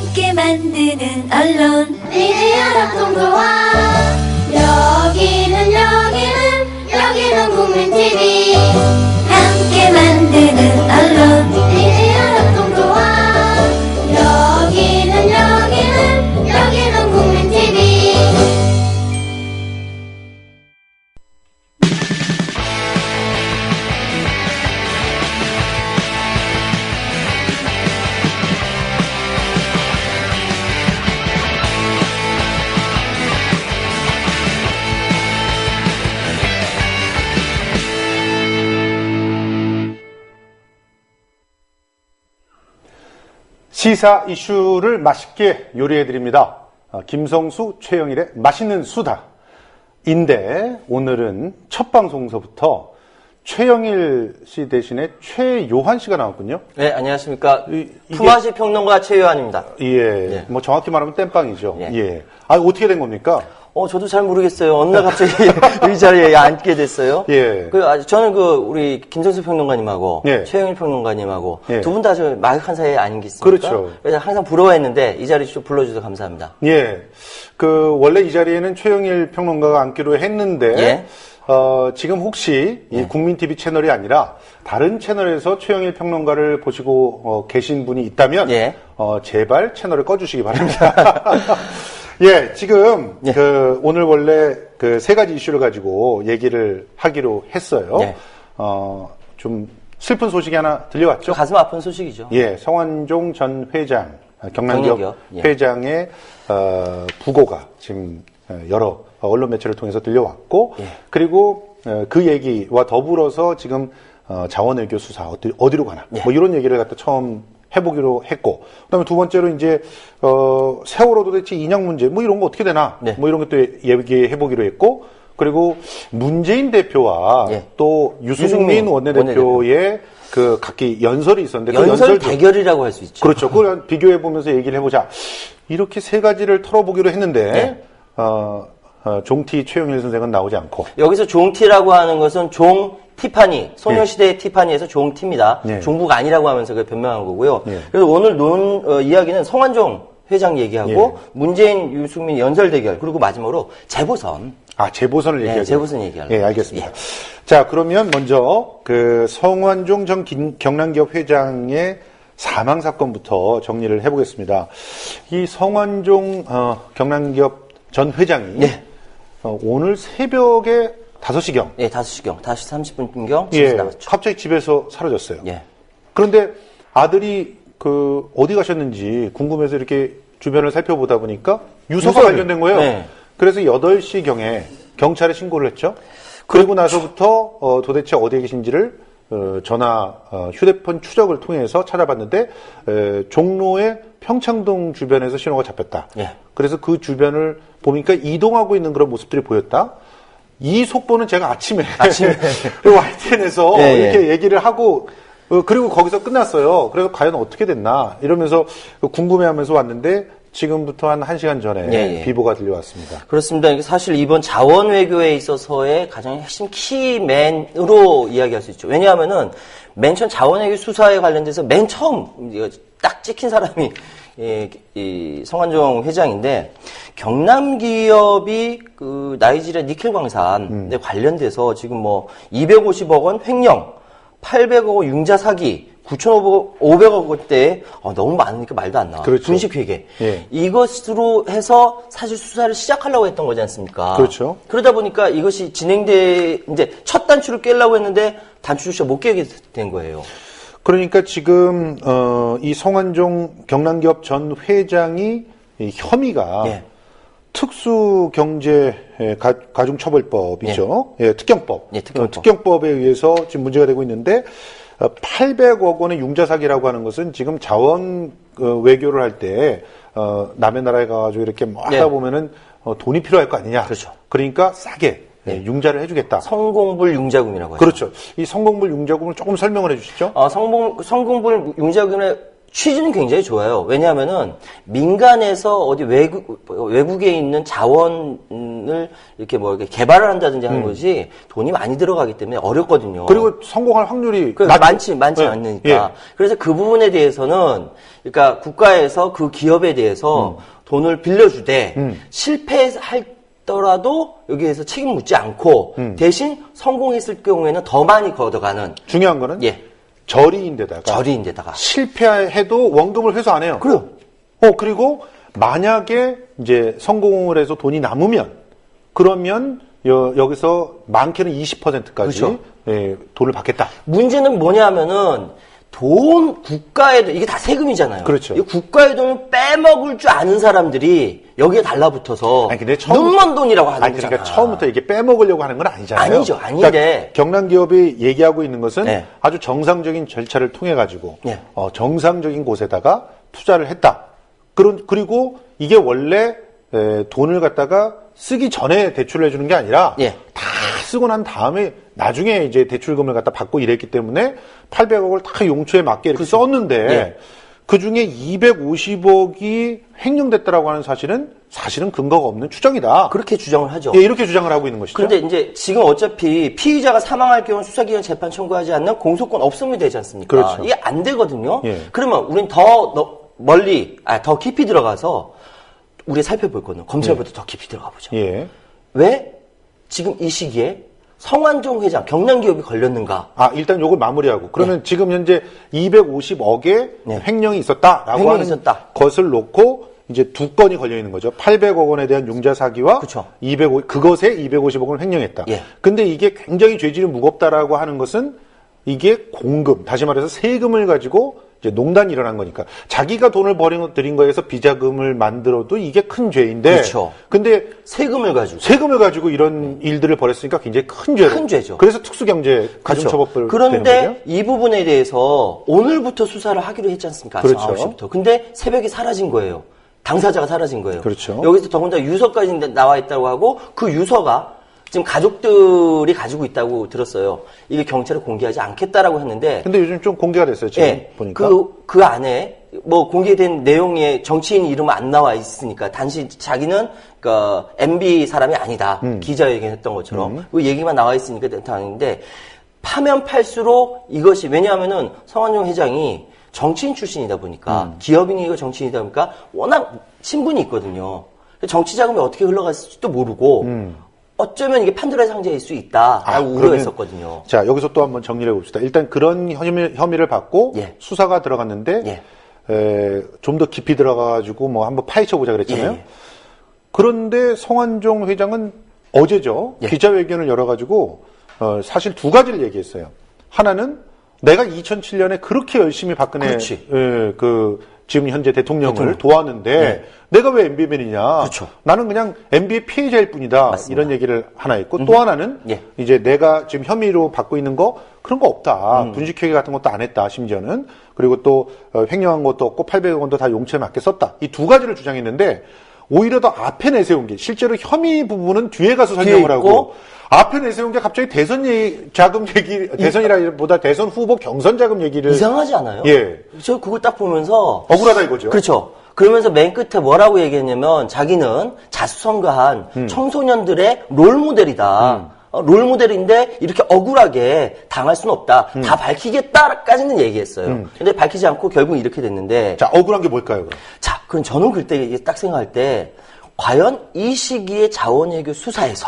함께 만드는 언론 미디어 협동조합. 여기는 국민TV. 함께 만드는 언론 미디어 협동조합. 여기는 국민TV. 시사 이슈를 맛있게 요리해드립니다. 김성수, 최영일의 맛있는 수다인데 오늘은 첫 방송서부터 최영일 씨 대신에 최요한 씨가 나왔군요. 네, 안녕하십니까. 품앗이 평론가 최요한입니다. 예, 뭐 정확히 말하면 땜빵이죠. 예. 예. 어떻게 된 겁니까? 저도 잘 모르겠어요. 어느 날 갑자기 이 자리에 앉게 됐어요. 예. 저는 우리 김성수 평론가님하고 예. 최영일 평론가님하고 예. 두 분 다 저 마약 한 사이에 아니겠습니까? 그렇죠. 그래서 항상 부러워했는데 이 자리 좀 불러주셔서 감사합니다. 예. 원래 이 자리에는 최영일 평론가가 앉기로 했는데, 예. 지금 혹시 이 국민TV 채널이 아니라 다른 채널에서 최영일 평론가를 보시고 계신 분이 있다면, 예. 제발 채널을 꺼주시기 바랍니다. 예, 지금, 예. 오늘 원래 세 가지 이슈를 가지고 얘기를 하기로 했어요. 예. 좀 슬픈 소식이 하나 들려왔죠? 가슴 아픈 소식이죠. 예, 성완종 전 회장, 경남기업 예. 회장의 부고가 지금 여러 언론 매체를 통해서 들려왔고, 예. 그리고 그 얘기와 더불어서 지금 자원외교 수사 어디로 가나, 예. 뭐 이런 얘기를 갖다 처음 해보기로 했고, 그다음에 두 번째로 이제 세월호 도대체 인양 문제 뭐 이런 거 어떻게 되나, 네. 뭐 이런 것도 얘기해보기로 했고, 그리고 문재인 대표와 예. 또 유승민 원내대표의 각기 연설이 있었는데 그 연설 연설도 대결이라고 할 수 있죠. 그렇죠. 그걸 비교해보면서 얘기를 해보자. 이렇게 세 가지를 털어보기로 했는데, 네. 종티 최영일 선생은 나오지 않고. 여기서 종티라고 하는 것은 티파니, 소녀시대의 티파니에서 종티입니다. 예. 종북 아니라고 하면서 변명한 거고요. 예. 그래서 오늘 이야기는 성완종 회장 얘기하고 예. 문재인, 유승민 연설 대결, 그리고 마지막으로 재보선. 재보선을 얘기하죠. 재보선 얘기하려고. 예, 알겠습니다. 예. 자, 그러면 먼저 성완종 전 경남기업 회장의 사망 사건부터 정리를 해보겠습니다. 이 성완종 경남기업 전 회장이 네. 오늘 새벽에 5시경. 예, 5시경, 5시 30분경 집에서 나왔죠. 갑자기 집에서 사라졌어요. 예. 그런데 아들이 어디 가셨는지 궁금해서 이렇게 주변을 살펴보다 보니까 유서가 발견된 거예요. 네. 그래서 8시경에 경찰에 신고를 했죠. 그리고 나서부터 도대체 어디에 계신지를 전화, 휴대폰 추적을 통해서 찾아봤는데 종로의 평창동 주변에서 신호가 잡혔다. 예. 그래서 그 주변을 보니까 이동하고 있는 그런 모습들이 보였다. 이 속보는 제가 아침에 YTN에서 예, 이렇게 얘기를 하고 그리고 거기서 끝났어요. 그래서 과연 어떻게 됐나 이러면서 궁금해하면서 왔는데 지금부터 한 1시간 전에 비보가 들려왔습니다. 그렇습니다. 이게 사실 이번 자원 외교에 있어서의 가장 핵심 키맨으로 이야기할 수 있죠. 왜냐하면은 맨 처음 자원 외교 수사에 관련돼서 맨 처음 딱 찍힌 사람이 이 성완종 회장인데 경남 기업이 나이지리아 니켈 광산에 관련돼서 지금 250억 원 횡령, 800억 원 융자 사기, 9,500억 원대 너무 많으니까 말도 안 나와. 그렇죠. 분식회계. 예. 이것으로 해서 사실 수사를 시작하려고 했던 거지 않습니까? 그렇죠. 그러다 보니까 이것이 이제 첫 단추를 깨려고 했는데 단추조차 못 깨게 된 거예요. 그러니까 지금 이 성완종 경남기업 전 회장이 이 혐의가 예. 특수경제가중처벌법이죠. 예, 특경법. 예, 특경법. 특경법에 의해서 지금 문제가 되고 있는데 800억 원의 융자 사기라고 하는 것은 지금 자원 외교를 할 때 남의 나라에 가가지고 이렇게 뭐 하다 보면은 돈이 필요할 거 아니냐. 그렇죠. 그러니까 싸게 융자를 해주겠다. 성공불 융자금이라고 하죠. 그렇죠. 이 성공불 융자금을 조금 설명을 해주시죠. 성공불 융자금의 취지는 굉장히 좋아요. 왜냐하면은 민간에서 어디 외국에 있는 자원을 사건을 이렇게 뭐 이렇게 개발을 한다든지 하는 것이 돈이 많이 들어가기 때문에 어렵거든요. 그리고 성공할 확률이 많지 네. 않으니까. 예. 그래서 그 부분에 대해서는 그러니까 국가에서 그 기업에 대해서 돈을 빌려주되 실패하더라도 여기에서 책임 묻지 않고 대신 성공했을 경우에는 더 많이 걷어가는. 중요한 거는 예. 저리인데다가 실패해도 원금을 회수 안 해요. 그래요. 그리고 만약에 이제 성공을 해서 돈이 남으면 그러면 여기서 많게는 20%까지 그렇죠. 예, 돈을 받겠다. 문제는 뭐냐면은 국가의 돈, 이게 다 세금이잖아요. 그렇죠. 이 국가의 돈을 빼먹을 줄 아는 사람들이 여기에 달라붙어서 아니, 근데 눈먼 돈이라고 하는 아니, 거잖아. 그러니까 처음부터 이게 빼먹으려고 하는 건 아니잖아요. 아니죠. 아닌데. 그러니까 경남기업이 얘기하고 있는 것은 네. 아주 정상적인 절차를 통해 가지고 네. 정상적인 곳에다가 투자를 했다. 그리고 이게 원래 돈을 갖다가 쓰기 전에 대출을 해주는 게 아니라 예. 다 쓰고 난 다음에 나중에 이제 대출금을 갖다 받고 이랬기 때문에 800억을 다 용처에 맞게 이렇게 썼는데 예. 그 중에 250억이 횡령됐다라고 하는 사실은 근거가 없는 추정이다. 그렇게 주장을 하죠. 예, 이렇게 주장을 하고 있는 것이죠. 그런데 이제 지금 어차피 피의자가 사망할 경우 수사기관 재판 청구하지 않는 공소권 없으면 되지 않습니까? 그렇죠. 이게 안 되거든요. 예. 그러면 우린 더 깊이 들어가서 우리 살펴볼 거는 검찰보다 더 깊이 들어가 보죠. 예. 왜 지금 이 시기에 성완종 회장 경남기업이 걸렸는가? 일단 요걸 마무리하고 그러면 지금 현재 250억의 네. 횡령이 있었다라고 횡령이 하는 있었다. 것을 놓고 이제 두 건이 걸려 있는 거죠. 800억 원에 대한 융자 사기와 그쵸. 그것에 250억을 횡령했다. 예. 근데 이게 굉장히 죄질이 무겁다라고 하는 것은 이게 공금, 다시 말해서 세금을 가지고 이제 농단이 일어난 거니까 자기가 돈을 들인 거에서 비자금을 만들어도 이게 큰 죄인데 그렇죠. 근데 세금을 가지고 이런 일들을 벌였으니까 굉장히 큰 죄죠. 그래서 특수경제 가중처벌법 그런데 되는 거죠? 이 부분에 대해서 오늘부터 수사를 하기로 했지 않습니까? 아침 그렇죠. 9시부터. 근데 새벽에 사라진 거예요. 당사자가 사라진 거예요. 그렇죠. 여기서 더군다나 유서까지 나와 있다고 하고 그 유서가 지금 가족들이 가지고 있다고 들었어요. 이게 경찰에 공개하지 않겠다라고 했는데. 근데 요즘 좀 공개가 됐어요, 지금 예, 보니까. 그 안에 뭐 공개된 내용에 정치인 이름은 안 나와 있으니까 단지 자기는 그 MB 사람이 아니다. 기자회견 했던 것처럼. 그 얘기만 나와 있으니까 다행인데 파면 팔수록 이것이 왜냐하면은 성완종 회장이 정치인 출신이다 보니까 기업인이고 정치인이다 보니까 워낙 신분이 있거든요. 정치 자금이 어떻게 흘러갔을지도 모르고 어쩌면 이게 판도라의 상자일 수 있다라고 우려했었거든요. 자, 여기서 또 한번 정리를 해봅시다. 일단 그런 혐의를 받고 예. 수사가 들어갔는데 예. 좀 더 깊이 들어가가지고 뭐 한번 파헤쳐보자 그랬잖아요. 예. 그런데 성완종 회장은 어제죠. 예. 기자회견을 열어가지고 사실 두 가지를 얘기했어요. 하나는 내가 2007년에 그렇게 열심히 박근혜 그렇지. 지금 현재 대통령을 도왔는데 네. 내가 왜 MB맨이냐? 그렇죠. 나는 그냥 MB의 피해자일 뿐이다. 맞습니다. 이런 얘기를 하나 했고 또 하나는 예. 이제 내가 지금 혐의로 받고 있는 거 그런 거 없다. 분식회계 같은 것도 안 했다. 심지어는 그리고 또 횡령한 것도 없고 800억 원도 다 용처에 맞게 썼다. 이 두 가지를 주장했는데 오히려 더 앞에 내세운 게 실제로 혐의 부분은 뒤에 가서 설명을 하고 앞에 내세운 게 갑자기 대선 자금 얘기, 대선이라기보다 대선 후보 경선 자금 얘기를. 이상하지 않아요? 예. 저 그걸 딱 보면서. 억울하다 이거죠. 그렇죠. 그러면서 맨 끝에 뭐라고 얘기했냐면 자기는 자수성가한 청소년들의 롤모델이다. 롤모델인데 이렇게 억울하게 당할 수는 없다. 다 밝히겠다까지는 얘기했어요. 근데 밝히지 않고 결국 이렇게 됐는데. 자, 억울한 게 뭘까요, 그럼? 자, 그럼 저는 그때 이게 딱 생각할 때 과연 이 시기에 자원외교 수사에서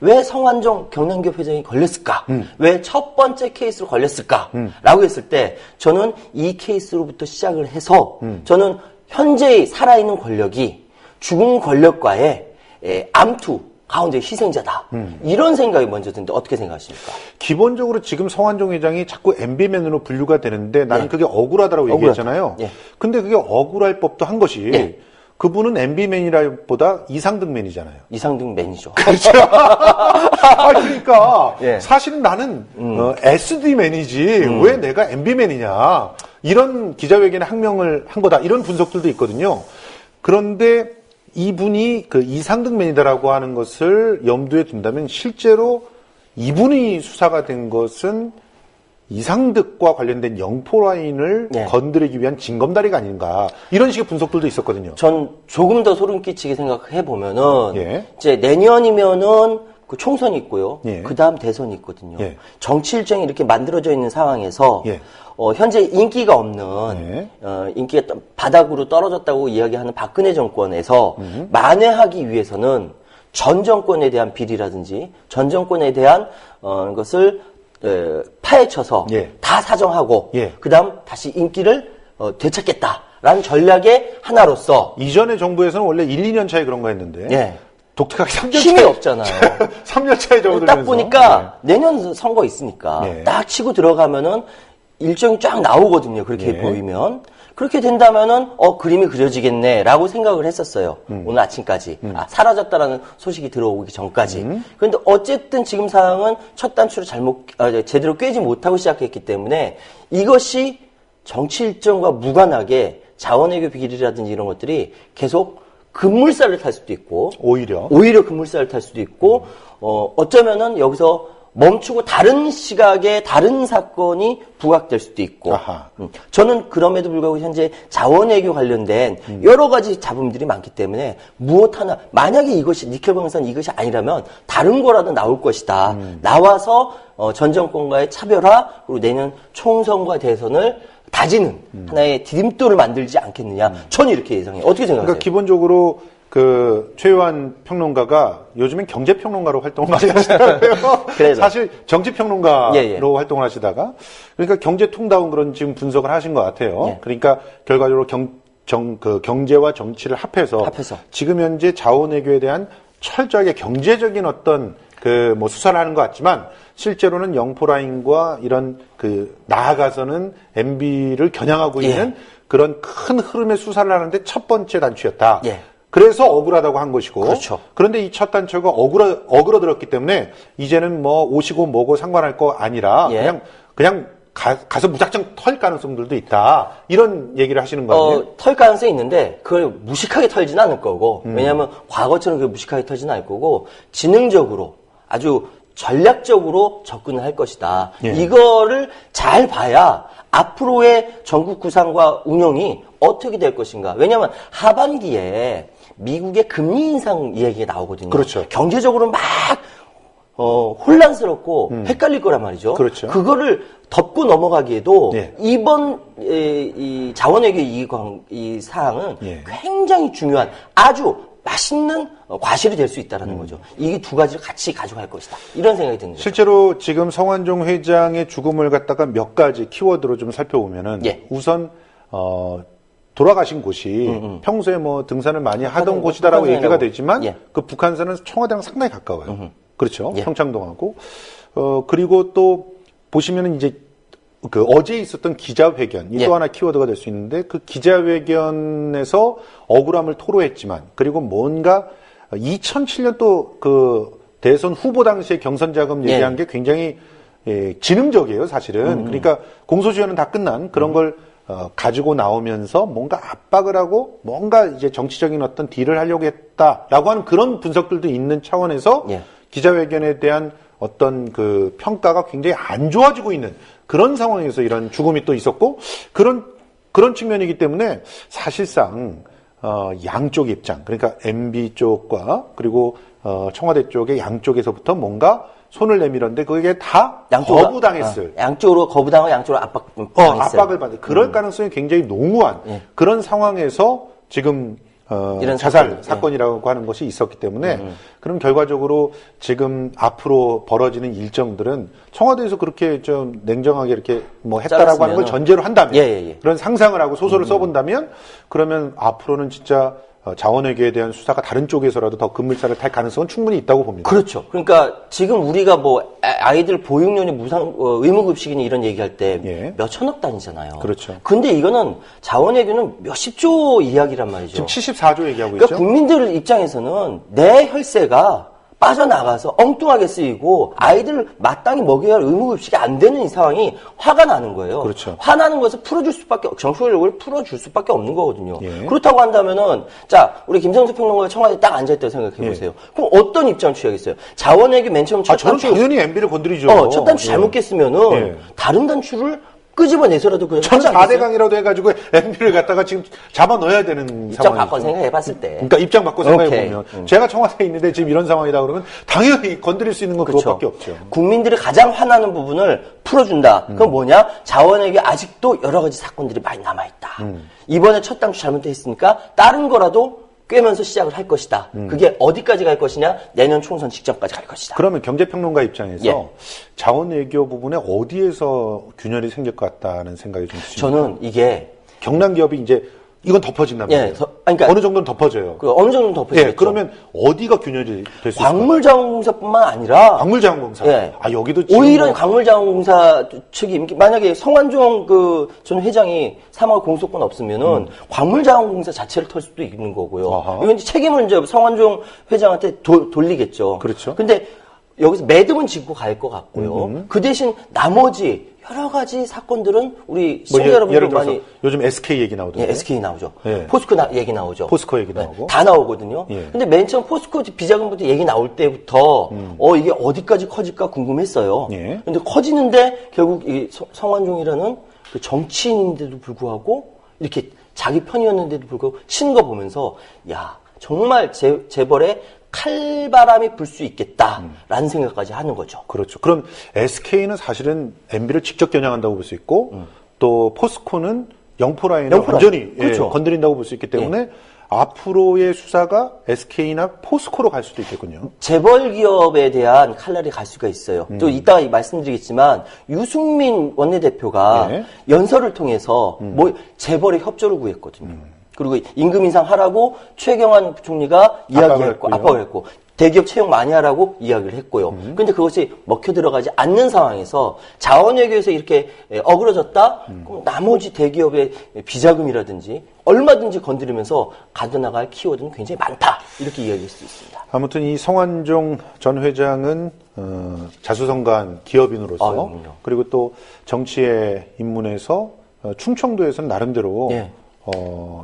왜 성완종 경남기업 회장이 걸렸을까? 왜 첫 번째 케이스로 걸렸을까? 라고 했을 때 저는 이 케이스로부터 시작을 해서 저는 현재의 살아있는 권력이 죽은 권력과의 암투 가운데 희생자다. 이런 생각이 먼저 드는데 어떻게 생각하십니까? 기본적으로 지금 성완종 회장이 자꾸 MB맨으로 분류가 되는데 나는 그게 억울하다라고 얘기했잖아요. 예. 근데 그게 억울할 법도 한 것이 예. 그분은 MB맨이라기보다 이상득맨이잖아요. 이상등 매니저. 그러니까 예. 사실은 나는 SD맨이지 왜 내가 MB맨이냐 이런 기자회견에 항명을 한 거다 이런 분석들도 있거든요. 그런데 이분이 그 이상득맨이다라고 하는 것을 염두에 둔다면 실제로 이분이 수사가 된 것은 이상득과 관련된 영포라인을 예. 건드리기 위한 징검다리가 아닌가 이런 식의 분석들도 있었거든요. 전 조금 더 소름 끼치게 생각해 보면은 예. 이제 내년이면은 그 총선이 있고요. 예. 그 다음 대선이 있거든요. 예. 정치 일정이 이렇게 만들어져 있는 상황에서 예. 현재 인기가 없는 예. 인기가 바닥으로 떨어졌다고 이야기하는 박근혜 정권에서 만회하기 위해서는 전 정권에 대한 비리라든지 전 정권에 대한 것을 파헤쳐서 예. 다 사정하고 예. 그다음 다시 인기를 되찾겠다라는 전략의 하나로서 이전의 정부에서는 원래 1, 2년 차에 그런 거 했는데 예. 독특하게 3년 힘이 차에 없잖아요. 3년 차에 접어들면서 딱 보니까 내년 선거 있으니까 네. 딱 치고 들어가면은 일정이 쫙 나오거든요. 그렇게 네. 보이면. 그렇게 된다면은 그림이 그려지겠네라고 생각을 했었어요. 오늘 아침까지. 사라졌다라는 소식이 들어오기 전까지. 그런데 어쨌든 지금 상황은 첫 단추를 제대로 꿰지 못하고 시작했기 때문에 이것이 정치 일정과 무관하게 자원외교 비리라든지 이런 것들이 계속 급물살을 탈 수도 있고 오히려 급물살을 탈 수도 있고 어쩌면은 여기서 멈추고 다른 시각에 다른 사건이 부각될 수도 있고 아하. 저는 그럼에도 불구하고 현재 자원외교 관련된 여러 가지 잡음들이 많기 때문에 무엇 하나 만약에 이것이 니켈광산 이것이 아니라면 다른 거라도 나올 것이다. 나와서 전 정권과의 차별화 그리고 내년 총선과 대선을 다지는 하나의 디딤돌을 만들지 않겠느냐. 저는 이렇게 예상해요. 어떻게 생각하세요? 그러니까 기본적으로 그 최요한 평론가가 요즘엔 경제평론가로 활동을 많이 하시더라고요. 그래서. 사실 정치평론가로 예. 활동을 하시다가 그러니까 경제통다운 그런 지금 분석을 하신 것 같아요. 예. 그러니까 결과적으로 경제와 정치를 합해서 지금 현재 자원외교에 대한 철저하게 경제적인 어떤 그 뭐 수사를 하는 것 같지만 실제로는 영포라인과 이런 그 나아가서는 MB를 겨냥하고 예. 있는 그런 큰 흐름의 수사를 하는데 첫 번째 단추였다. 예. 그래서 억울하다고 한 것이고. 그렇죠. 그런데 이 첫 단추가 어그러들었기 때문에 이제는 뭐 오시고 뭐고 상관할 거 아니라 예. 그냥 가서 무작정 털 가능성들도 있다. 이런 얘기를 하시는 거예요. 털 가능성이 있는데 그걸 무식하게 털지는 않을 거고 왜냐하면 과거처럼 그걸 무식하게 털지는 않을 거고 지능적으로 아주 전략적으로 접근을 할 것이다. 예. 이거를 잘 봐야 앞으로의 전국 구상과 운영이 어떻게 될 것인가. 왜냐하면 하반기에 미국의 금리 인상 이야기가 나오거든요. 그렇죠. 경제적으로 막 혼란스럽고 헷갈릴 거란 말이죠. 그렇죠. 그거를 덮고 넘어가기에도 예. 이번 이 자원외교 이 사항은 예. 굉장히 중요한 아주 맛있는 과실이 될 수 있다는 거죠. 이 두 가지를 같이 가져갈 것이다. 이런 생각이 드는 거죠. 실제로 지금 성완종 회장의 죽음을 갖다가 몇 가지 키워드로 좀 살펴보면은 예. 우선 돌아가신 곳이 평소에 뭐 등산을 많이 하던 곳이다라고 북한산이라고. 얘기가 되지만 예. 그 북한산은 청와대랑 상당히 가까워요. 그렇죠. 예. 평창동하고 그리고 또 보시면은 이제 그 어제 있었던 기자회견 이 또 예. 하나 키워드가 될 수 있는데 그 기자회견에서 억울함을 토로했지만 그리고 뭔가 2007년 또 그 대선 후보 당시에 경선 자금 얘기한 게 굉장히 지능적이에요, 사실은. 그러니까 공소시효는 다 끝난 그런 걸 가지고 나오면서 뭔가 압박을 하고 뭔가 이제 정치적인 어떤 딜을 하려고 했다라고 하는 그런 분석들도 있는 차원에서 예. 기자회견에 대한 어떤 그 평가가 굉장히 안 좋아지고 있는 그런 상황에서 이런 죽음이 또 있었고 그런 측면이기 때문에 사실상 양쪽 입장 그러니까 MB 쪽과 그리고 청와대 쪽의 양쪽에서부터 뭔가 손을 내밀었는데 그게 다 거부당했을. 양쪽으로 거부당하고 양쪽으로 압박을 받는 그럴 가능성이 굉장히 농후한 예. 그런 상황에서 지금 이런 자살 사건, 사건이라고 하는 것이 있었기 때문에 그럼 결과적으로 지금 앞으로 벌어지는 일정들은 청와대에서 그렇게 좀 냉정하게 이렇게 뭐 했다라고 하는 걸 전제로 한다면 예. 그런 상상을 하고 소설을 써본다면 그러면 앞으로는 진짜 자원외교에 대한 수사가 다른 쪽에서라도 더 급물살을 탈 가능성은 충분히 있다고 봅니다. 그렇죠. 그러니까 지금 우리가 뭐 아이들 보육료니 의무급식이니 이런 얘기할 때 예. 몇 천억 단위잖아요. 그렇죠. 근데 이거는 자원외교는 몇십조 이야기란 말이죠. 지금 74조 얘기하고 그러니까 있죠. 국민들 입장에서는 내 혈세가 빠져나가서 엉뚱하게 쓰이고 아이들을 마땅히 먹여야 할 의무급식이 안 되는 이 상황이 화가 나는 거예요. 그렇죠. 화나는 것을 풀어줄 수밖에, 정치권력을 풀어줄 수밖에 없는 거거든요. 예. 그렇다고 한다면은, 자, 우리 김성수 평론가가 청와대에 딱 앉아있다고 생각해보세요. 그럼 어떤 입장을 취하겠어요? 자원외교 맨 처음 첫 저는 단추, 당연히 MB를 건드리죠. 첫 단추 잘못 깼으면은, 예. 다른 단추를 끄집어내서라도 그냥 저는 하지 않겠어요? 4대강이라도 해가지고 MB를 갖다가 지금 잡아 넣어야 되는 입장 상황이죠. 바꿔 생각해봤을 때. 그러니까 입장 바꿔 오케이. 생각해보면 제가 청와대에 있는데 지금 이런 상황이다 그러면 당연히 건드릴 수 있는 건 그렇죠. 그것밖에 없죠. 국민들이 가장 화나는 부분을 풀어준다. 그건 뭐냐? 자원에게 아직도 여러 가지 사건들이 많이 남아있다. 이번에 첫 단추 잘못했으니까 다른 거라도 꿰면서 시작을 할 것이다. 그게 어디까지 갈 것이냐? 내년 총선 직전까지 갈 것이다. 그러면 경제평론가 입장에서 예. 자원외교 부분에 어디에서 균열이 생길 것 같다는 생각이 좀 드십니다. 저는 이게 경남 기업이 이제 이건 덮어진단 예, 말이에요. 그러니까 어느 정도는 덮어져요. 어느 정도는 덮어지겠죠. 예, 그러면 어디가 균열이 될 수 있을까요? 광물자원공사뿐만 아니라 광물자원공사. 예. 아 여기도 지금 오히려 뭐 광물자원공사 측이 만약에 성완종 전 회장이 3월 공소권 없으면은 광물자원공사 자체를 털 수도 있는 거고요. 아하. 이건 이제 책임을 이제 성완종 회장한테 돌리겠죠. 그렇죠. 근데 여기서 매듭은 짓고 갈 것 같고요. 그 대신 나머지 여러 가지 사건들은 우리 뭐 시청자 여러분들 예를 들어서 많이 요즘 SK 얘기 나오던데. 예, SK 나오죠. 예. 포스코 얘기 나오죠. 포스코 얘기 나오고. 다 나오거든요. 예. 근데 맨 처음 포스코 비자금부터 얘기 나올 때부터 이게 어디까지 커질까 궁금했어요. 예. 근데 커지는데 결국 이 성완종이라는 그 정치인인데도 불구하고 이렇게 자기 편이었는데도 불구하고 치는 거 보면서 야 정말 재벌의 칼바람이 불 수 있겠다라는 생각까지 하는 거죠. 그렇죠. 그럼 SK는 사실은 MB를 직접 겨냥한다고 볼 수 있고 또 포스코는 영포라인을 영포라인. 완전히 그렇죠. 건드린다고 볼 수 있기 때문에 앞으로의 수사가 SK나 포스코로 갈 수도 있겠군요. 재벌 기업에 대한 칼날이 갈 수가 있어요. 또 이따가 말씀드리겠지만 유승민 원내대표가 네. 연설을 통해서 재벌의 협조를 구했거든요. 그리고 임금 인상하라고 최경환 부총리가 이야기했고 했고요. 압박을 했고 대기업 채용 많이 하라고 이야기를 했고요. 그런데 그것이 먹혀 들어가지 않는 상황에서 자원외교에서 이렇게 어그러졌다? 그럼 나머지 대기업의 비자금이라든지 얼마든지 건드리면서 가져나갈 키워드는 굉장히 많다. 이렇게 이야기할 수 있습니다. 아무튼 이 성완종 전 회장은 자수성가한 기업인으로서 그럼요. 그리고 또 정치에 입문해서 충청도에서는 나름대로 예.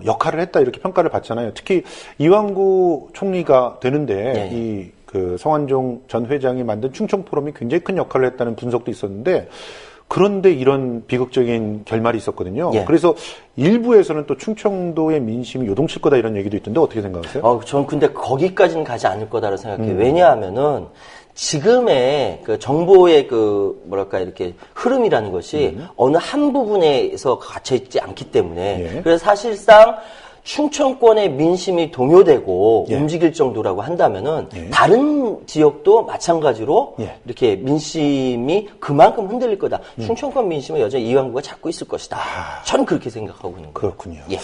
역할을 했다 이렇게 평가를 받잖아요. 특히 이완구 총리가 되는데 예. 이 그 성완종 전 회장이 만든 충청 포럼이 굉장히 큰 역할을 했다는 분석도 있었는데 그런데 이런 비극적인 결말이 있었거든요. 예. 그래서 일부에서는 또 충청도의 민심이 요동칠 거다 이런 얘기도 있던데 어떻게 생각하세요? 저는 근데 거기까지는 가지 않을 거다라고 생각해요. 왜냐하면은 지금의 그 정보의 그 뭐랄까 이렇게 흐름이라는 것이 어느 한 부분에서 갇혀 있지 않기 때문에 예. 그래서 사실상 충청권의 민심이 동요되고 예. 움직일 정도라고 한다면은 예. 다른 지역도 마찬가지로 예. 이렇게 민심이 그만큼 흔들릴 거다. 충청권 민심은 여전히 이완구가 잡고 있을 것이다. 저는 그렇게 생각하고 있는 거예요. 그렇군요. 예.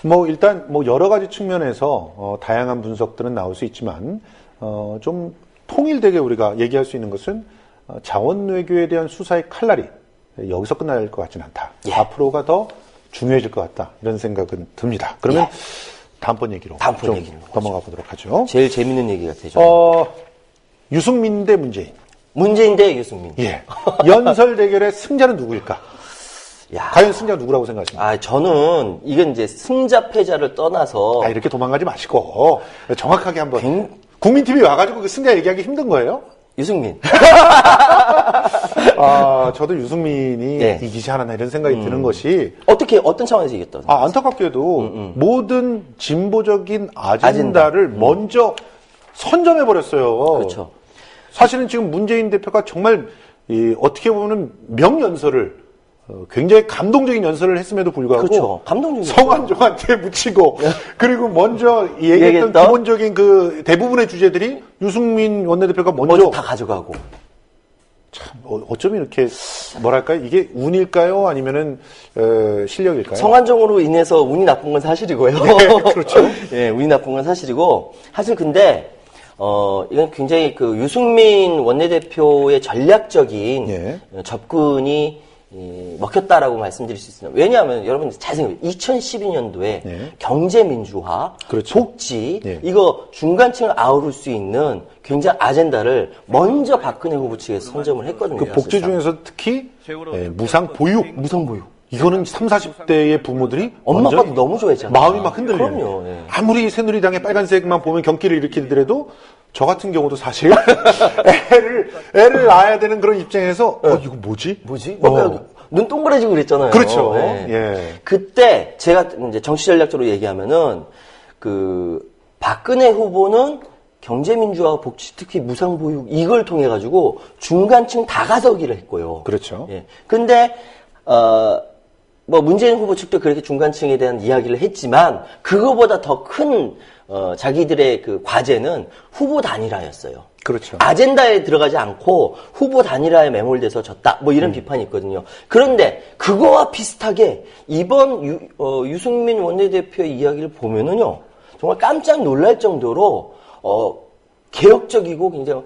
뭐 일단 뭐 여러 가지 측면에서 다양한 분석들은 나올 수 있지만 좀 통일되게 우리가 얘기할 수 있는 것은 자원 외교에 대한 수사의 칼날이 여기서 끝날 것 같지는 않다. 예. 앞으로가 더 중요해질 것 같다. 이런 생각은 듭니다. 그러면 예. 다음번 얘기로 다음번 좀 얘기로 넘어가 보도록 하죠. 제일 재밌는 얘기 같아요. 유승민 대 문재인. 문재인 대 유승민. 예. 연설 대결의 승자는 누구일까? 야. 과연 승자가 누구라고 생각하십니까? 저는 이건 이제 승자 패자를 떠나서 이렇게 도망가지 마시고 정확하게 한번 국민TV 와가지고 그 승자 얘기하기 힘든 거예요? 유승민. 저도 유승민이 네. 이기지 않았나 이런 생각이 드는 것이 어떤 차원에서 이겼던? 안타깝게도 모든 진보적인 아젠다를 먼저 선점해버렸어요. 그렇죠. 사실은 지금 문재인 대표가 정말 어떻게 보면 명연설을 굉장히 감동적인 연설을 했음에도 불구하고 그렇죠. 감동적인 성완종한테 묻히고 그리고 먼저 얘기했던 얘기했던? 기본적인 그 대부분의 주제들이 유승민 원내대표가 먼저 다 가져가고. 참 어쩌면 이렇게 뭐랄까 이게 운일까요? 아니면은 실력일까요? 성완종으로 인해서 운이 나쁜 건 사실이고요. 그렇죠. 예, 운이 나쁜 건 사실이고 사실 근데 이건 굉장히 그 유승민 원내대표의 전략적인 예. 접근이 먹혔다라고 말씀드릴 수 있습니다. 왜냐하면 여러분 잘 생각해요. 2012년도에 네. 경제민주화, 그렇죠. 복지 네. 이거 중간층을 아우를 수 있는 굉장히 아젠다를 먼저 박근혜 후보 측에서 선점을 했거든요. 그 복지 사실상. 중에서 특히 무상 보육. 이거는 30, 40대의 부모들이 엄마 완전히 아빠도 너무 좋아했잖아요. 마음이 막 흔들려요. 그럼요. 예. 아무리 새누리당의 빨간색만 보면 경기를 일으키더라도 저 같은 경우도 사실 애를 낳아야 되는 그런 입장에서 이거 뭐지? 뭔가 눈 동그래지고 그랬잖아요. 그렇죠. 예. 예. 그때 제가 이제 정치 전략적으로 얘기하면은 그 박근혜 후보는 경제민주화, 복지, 특히 무상보육 이걸 통해 가지고 중간층 다가서기를 했고요. 그렇죠. 예. 근데 뭐 문재인 후보 측도 그렇게 중간층에 대한 이야기를 했지만 그거보다 더 큰 자기들의 그 과제는 후보 단일화였어요. 그렇죠. 아젠다에 들어가지 않고 후보 단일화에 매몰돼서 졌다. 뭐 이런 비판이 있거든요. 그런데 그거와 비슷하게 이번 유승민 원내대표의 이야기를 보면은요. 정말 깜짝 놀랄 정도로 개혁적이고 굉장히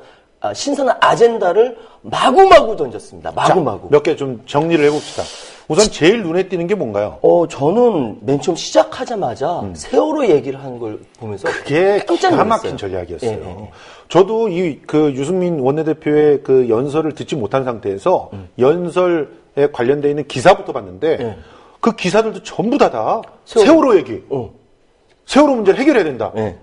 신선한 아젠다를 마구마구 던졌습니다. 마구마구. 몇 개 좀 정리를 해봅시다. 우선 제일 눈에 띄는 게 뭔가요? 저는 맨 처음 시작하자마자 세월호 얘기를 하는 걸 보면서 그게 깜짝 기가 놀랐어요. 막힌 전략이었어요. 예. 저도 그 유승민 원내대표의 그 연설을 듣지 못한 상태에서 연설에 관련되어 있는 기사부터 봤는데 예. 그 기사들도 전부 다 세월호 얘기. 세월호 문제를 해결해야 된다. 예.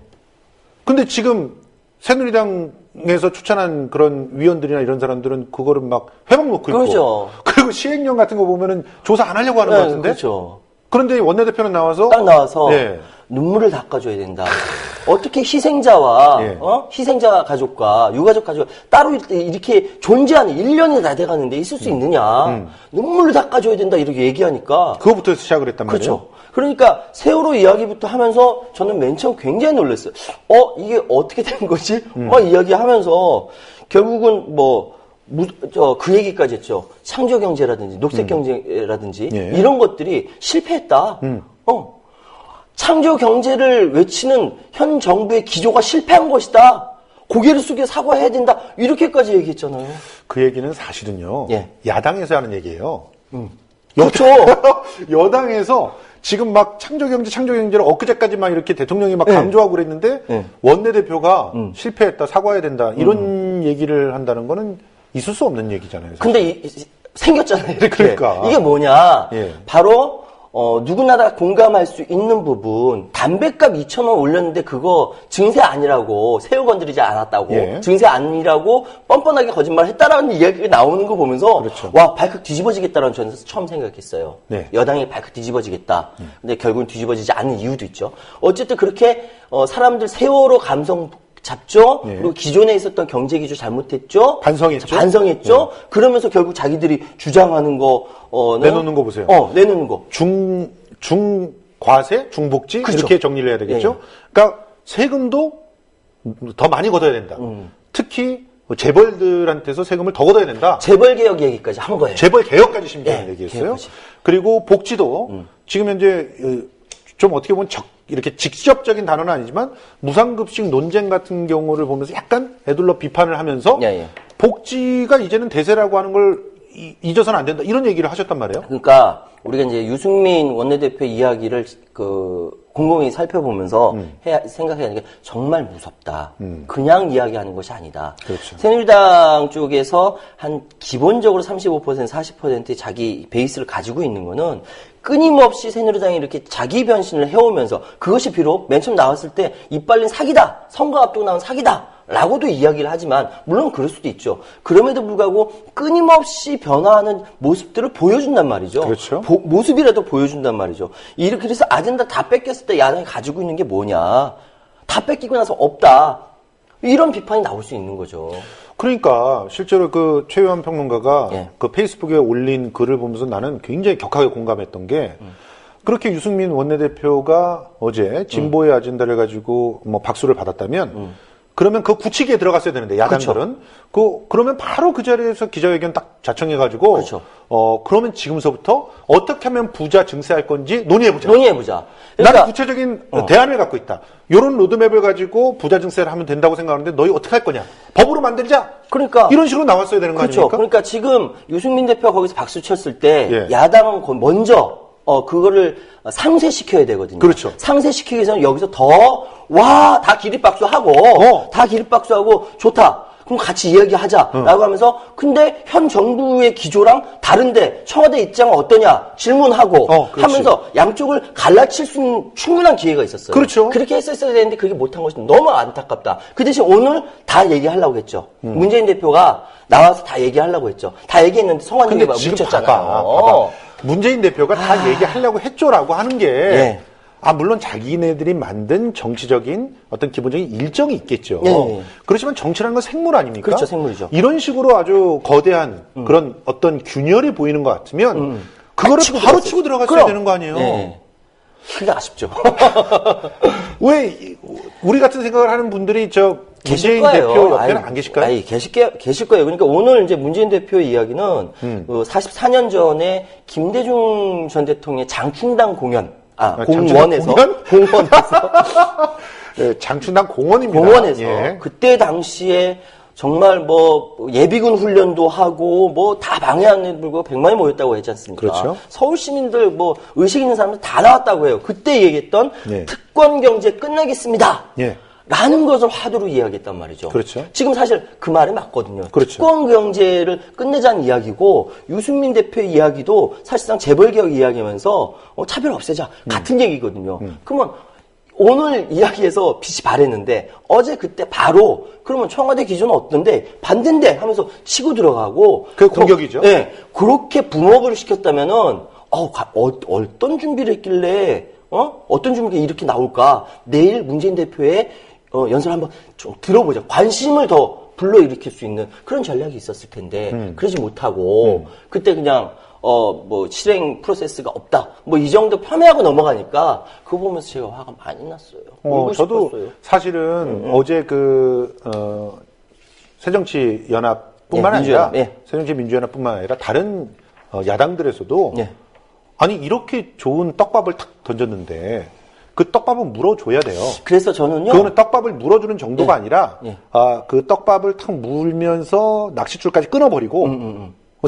근데 지금 새누리당에서 추천한 그런 위원들이나 이런 사람들은 그거를 막 회막 놓고 있고. 그렇죠. 그리고 시행령 같은 거 보면은 조사 안 하려고 하는 것 같은데. 그렇죠. 그런데 원내대표는 나와서 딱 나와서 예. 눈물을 닦아줘야 된다. 어떻게 희생자와 예. 희생자 가족과 유가족 가족 따로 이렇게 존재하는 1년이 다 돼가는데 있을 수 있느냐. 눈물을 닦아줘야 된다 이렇게 얘기하니까. 그거부터 시작을 했단 말이에요. 그렇죠. 그러니까 세월호 이야기부터 하면서 저는 맨 처음 굉장히 놀랐어요. 이게 어떻게 된 거지? 막 이야기하면서 결국은 그 얘기까지 했죠. 창조 경제라든지 녹색 경제라든지 예. 이런 것들이 실패했다. 창조 경제를 외치는 현 정부의 기조가 실패한 것이다. 고개를 숙여 사과해야 된다. 이렇게까지 얘기했잖아요. 그 얘기는 사실은요. 예. 야당에서 하는 얘기예요. 그렇죠. 여당에서 지금 막 창조경제를 엊그제까지 막 이렇게 대통령이 막 강조하고 그랬는데 예. 원내대표가 실패했다, 사과해야 된다 이런 얘기를 한다는 거는 있을 수 없는 얘기잖아요. 사실. 근데 생겼잖아요. 이렇게. 그러니까. 이게 뭐냐? 예. 바로 누구나 다 공감할 수 있는 부분. 담배값 2,000원 올렸는데 그거 증세 아니라고 새우 건드리지 않았다고 예. 증세 아니라고 뻔뻔하게 거짓말했다라는 이야기가 나오는 거 보면서 그렇죠. 와 발칵 뒤집어지겠다라는 저는 처음 생각했어요. 네. 여당이 발칵 뒤집어지겠다. 근데 결국은 뒤집어지지 않는 이유도 있죠. 어쨌든 그렇게 사람들 세월호 감성 잡죠. 예. 그리고 기존에 있었던 경제 기조 잘못했죠. 반성했죠. 그러면서 결국 자기들이 주장하는 거는 내놓는 거 보세요. 내놓는 거. 중과세, 중복지 그렇죠. 이렇게 정리를 해야 되겠죠. 예. 그러니까 세금도 더 많이 걷어야 된다. 특히 재벌들한테서 세금을 더 걷어야 된다. 재벌 개혁 얘기까지 한 거예요. 재벌 개혁까지 심지어는 예, 얘기했어요. 개혁까지. 그리고 복지도 지금 현재 좀 어떻게 보면 이렇게 직접적인 단어는 아니지만 무상급식 논쟁 같은 경우를 보면서 약간 애둘러 비판을 하면서 예. 복지가 이제는 대세라고 하는 걸 잊어서는 안 된다 이런 얘기를 하셨단 말이에요. 그러니까 우리가 이제 유승민 원내대표 이야기를 곰곰이 살펴보면서 생각해야 하는 게 정말 무섭다. 그냥 이야기하는 것이 아니다. 그렇죠. 새누리당 쪽에서 한 기본적으로 35% 40%의 자기 베이스를 가지고 있는 거는 끊임없이 새누리당이 이렇게 자기 변신을 해오면서 그것이 비록 맨 처음 나왔을 때 이빨린 사기다. 선거 앞두고 나온 사기다. 라고도 이야기를 하지만 물론 그럴 수도 있죠. 그럼에도 불구하고 끊임없이 변화하는 모습들을 보여준단 말이죠. 그렇죠. 모습이라도 보여준단 말이죠. 이렇게 그래서 아젠다 다 뺏겼을 때 야당이 가지고 있는 게 뭐냐. 다 뺏기고 나서 없다. 이런 비판이 나올 수 있는 거죠. 그러니까 실제로 그 최유한 평론가가 예. 그 페이스북에 올린 글을 보면서 나는 굉장히 격하게 공감했던 게 그렇게 유승민 원내대표가 어제 진보의 아젠다를 가지고 뭐 박수를 받았다면 그러면 그 굳히기에 들어갔어야 되는데 야당들은 그러면 바로 그 자리에서 기자회견 딱 자청해가지고 그렇죠. 그러면 지금서부터 어떻게 하면 부자 증세할 건지 논의해보자. 논의해보자. 나는 구체적인 대안을 갖고 있다. 이런 로드맵을 가지고 부자 증세를 하면 된다고 생각하는데 너희 어떻게 할 거냐? 법으로 만들자. 그러니까 이런 식으로 나왔어야 되는 거 그렇죠. 아닙니까? 그러니까 지금 유승민 대표가 거기서 박수 쳤을 때 예. 야당은 먼저 그거를 상쇄시켜야 되거든요. 그렇죠. 상쇄시키기 위해서는 여기서 다 기립박수하고 다 기립박수하고 좋다. 그럼 같이 이야기하자라고 하면서 근데 현 정부의 기조랑 다른데 청와대 입장은 어떠냐 질문하고 그렇지. 하면서 양쪽을 갈라칠 수 있는 충분한 기회가 있었어요. 그렇죠. 그렇게 했었어야 되는데 그게 못한 것이 너무 안타깝다. 그 대신 오늘 다 얘기하려고 했죠. 문재인 대표가 나와서 다 얘기하려고 했죠. 다 얘기했는데 성환님이 근데 지금 묻혔잖아요. 봐봐. 문재인 대표가 다 얘기하려고 했죠라고 하는 게 예. 물론 자기네들이 만든 정치적인 어떤 기본적인 일정이 있겠죠. 예. 그렇지만 정치라는 건 생물 아닙니까? 그렇죠, 생물이죠. 이런 식으로 아주 거대한 그런 어떤 균열이 보이는 것 같으면 그거를 치고 바로 들어갔어요. 치고 들어갔어야 그럼. 되는 거 아니에요? 예. 그게 아쉽죠. 왜 우리 같은 생각을 하는 분들이 문재인 대표 옆에는 안 계실까요? 아니, 계실 거예요. 그러니까 오늘 이제 문재인 대표의 이야기는 44년 전에 김대중 전 대통령의 장충당 공연, 공원에서. 네, 장충당 공원입니다. 공원에서. 예. 그때 당시에 정말 예비군 훈련도 하고 다 방해하는 불구하고 100만이 모였다고 했지 않습니까? 그렇죠. 서울 시민들 의식 있는 사람들 다 나왔다고 해요. 그때 얘기했던 예. 특권 경제 끝내겠습니다. 예. 라는 것을 화두로 이야기했단 말이죠. 그렇죠. 지금 사실 그 말이 맞거든요. 그렇죠. 특권 경제를 끝내자는 이야기고 유승민 대표의 이야기도 사실상 재벌개혁 이야기하면서 차별 없애자 같은 얘기거든요. 그러면 오늘 이야기에서 빛이 발했는데 어제 그때 바로 그러면 청와대 기조는 어떤데 반대인데 하면서 치고 들어가고 그게 공격이죠. 네, 그렇게 붐업을 시켰다면은 어떤 준비를 했길래 어떤 준비가 이렇게 나올까? 내일 문재인 대표의 연설 한번 좀 들어보자. 관심을 더 불러일으킬 수 있는 그런 전략이 있었을 텐데 그러지 못하고 그때 그냥 실행 프로세스가 없다. 이 정도 펌회하고 넘어가니까 그거 보면서 제가 화가 많이 났어요. 울고 저도 싶었어요. 사실은 어제 새정치연합뿐만 예, 아니라 민주연합, 예. 새정치민주연합뿐만 아니라 다른 야당들에서도 예. 아니 이렇게 좋은 떡밥을 탁 던졌는데 그 떡밥은 물어줘야 돼요. 그래서 저는요. 그거는 떡밥을 물어주는 정도가 예. 아니라 예. 그 떡밥을 탁 물면서 낚싯줄까지 끊어버리고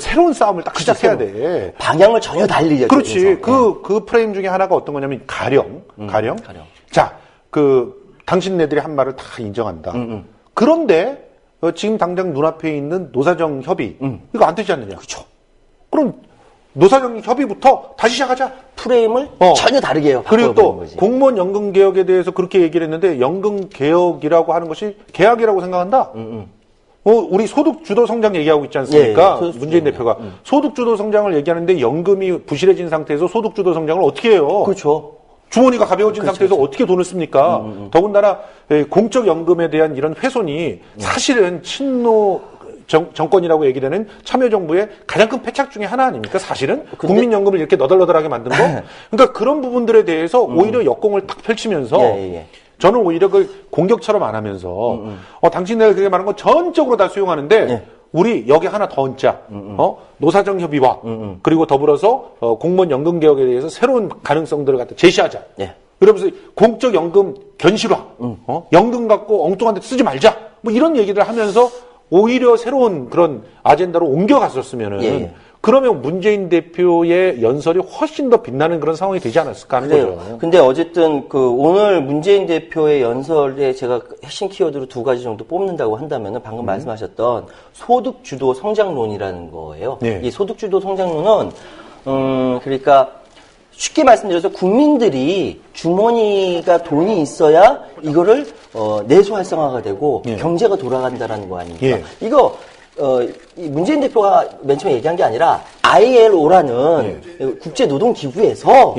새로운 싸움을 딱 시작해야 돼. 방향을 전혀 달리. 그렇지. 그 프레임 중에 하나가 어떤 거냐면 가령. 자, 당신네들이 한 말을 다 인정한다. 그런데 지금 당장 눈앞에 있는 노사정 협의 이거 안 되지 않느냐? 그렇죠. 그럼 노사정 협의부터 다시 시작하자. 프레임을 전혀 다르게 해요. 그리고 또 거지. 공무원 연금 개혁에 대해서 그렇게 얘기를 했는데 연금 개혁이라고 하는 것이 계약이라고 생각한다. 우리 소득 주도 성장 얘기하고 있지 않습니까? 예, 예. 문재인 대표가 소득 주도 성장을 얘기하는데 연금이 부실해진 상태에서 소득 주도 성장을 어떻게 해요? 그렇죠. 주머니가 가벼워진 상태에서 어떻게 돈을 씁니까? 더군다나 공적 연금에 대한 이런 훼손이 사실은 친노 정권이라고 얘기되는 참여정부의 가장 큰 패착 중에 하나 아닙니까? 사실은 국민연금을 이렇게 너덜너덜하게 만든 거. 그러니까 그런 부분들에 대해서 오히려 역공을 딱 펼치면서 저는 오히려 그 공격처럼 안 하면서 당신네가 그렇게 말한 건 전적으로 다 수용하는데 우리 여기 하나 더 얹자. 노사정 협의와 그리고 더불어서 공무원 연금 개혁에 대해서 새로운 가능성들을 갖다 제시하자. 그러면서 공적 연금 견실화, 연금 갖고 엉뚱한 데 쓰지 말자. 이런 얘기를 하면서 오히려 새로운 그런 아젠다로 옮겨갔었으면은 그러면 문재인 대표의 연설이 훨씬 더 빛나는 그런 상황이 되지 않았을까 하는 거죠. 근데 어쨌든 오늘 문재인 대표의 연설에 제가 핵심 키워드로 2가지 정도 뽑는다고 한다면은 방금 말씀하셨던 소득 주도 성장론이라는 거예요. 이 소득 주도 성장론은 그러니까 쉽게 말씀드려서 국민들이 주머니가 돈이 있어야 이거를 내수 활성화가 되고 경제가 돌아간다라는 거 아닙니까? 이거 이 문재인 대표가 맨 처음에 얘기한 게 아니라 ILO라는 국제노동기구에서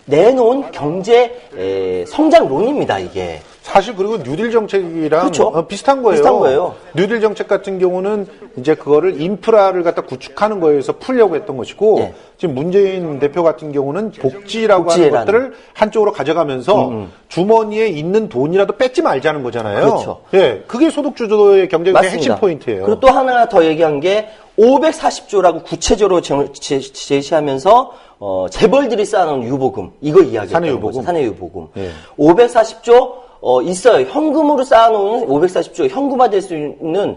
내놓은 경제 성장론입니다. 이게 사실 그리고 뉴딜 정책이랑 그렇죠. 비슷한 거예요. 비슷한 거예요. 뉴딜 정책 같은 경우는 이제 그거를 인프라를 갖다 구축하는 거에서 풀려고 했던 것이고 예. 지금 문재인 대표 같은 경우는 복지라고 하는 복지라는. 것들을 한쪽으로 가져가면서 주머니에 있는 돈이라도 뺏지 말자는 거잖아요. 그렇죠. 예, 그게 소득주도의 경제의 핵심 포인트예요. 그리고 또 하나 더 얘기한 게 540조라고 구체적으로 제시하면서 재벌들이 쌓아놓은 유보금 이거 이야기했다는 거죠. 사내유보금. 예. 540조 있어요. 현금으로 쌓아놓은 540조 현금화될 수 있는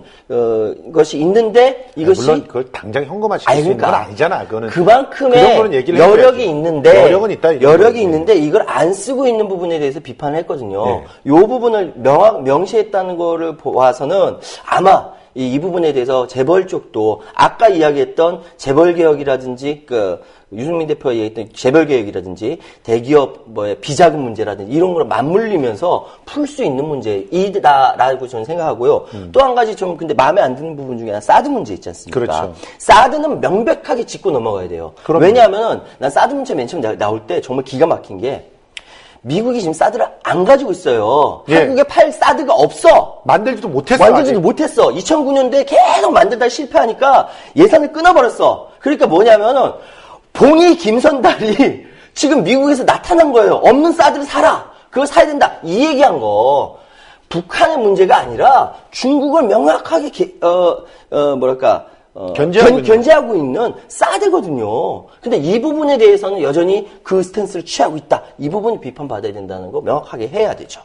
것이 있는데 이것이 물론 그걸 당장 현금화 시킬 수 있는 건 아니잖아. 그거는 그만큼의 그런 거는 얘기를 여력이 해야지. 있는데 여력은 있다. 여력이 있는데 이걸 안 쓰고 있는 부분에 대해서 비판을 했거든요. 네. 이 부분을 명시했다는 거를 보아서는 아마 이 부분에 대해서 재벌 쪽도 아까 이야기했던 재벌 개혁이라든지 유승민 대표가 얘기했던 재벌 개혁이라든지 대기업 비자금 문제라든지 이런 걸 맞물리면서 풀 수 있는 문제이다라고 저는 생각하고요. 또 한 가지 좀 근데 마음에 안 드는 부분 중에 하나 사드 문제 있지 않습니까? 그렇죠. 사드는 명백하게 짚고 넘어가야 돼요. 그럼요. 왜냐하면 난 사드 문제 맨 처음 나올 때 정말 기가 막힌 게 미국이 지금 사드를 안 가지고 있어요. 예. 한국에 팔 사드가 없어. 만들지도 못했어. 만들지도 아직. 못했어. 2009년도에 계속 만들다 실패하니까 예산을 끊어버렸어. 그러니까 뭐냐면은 봉이 김선달이 지금 미국에서 나타난 거예요. 없는 사드를 사라. 그걸 사야 된다. 이 얘기한 거. 북한의 문제가 아니라 중국을 명확하게 견제하고 있는 사드거든요. 근데 이 부분에 대해서는 여전히 그 스탠스를 취하고 있다. 이 부분이 비판받아야 된다는 거 명확하게 해야 되죠.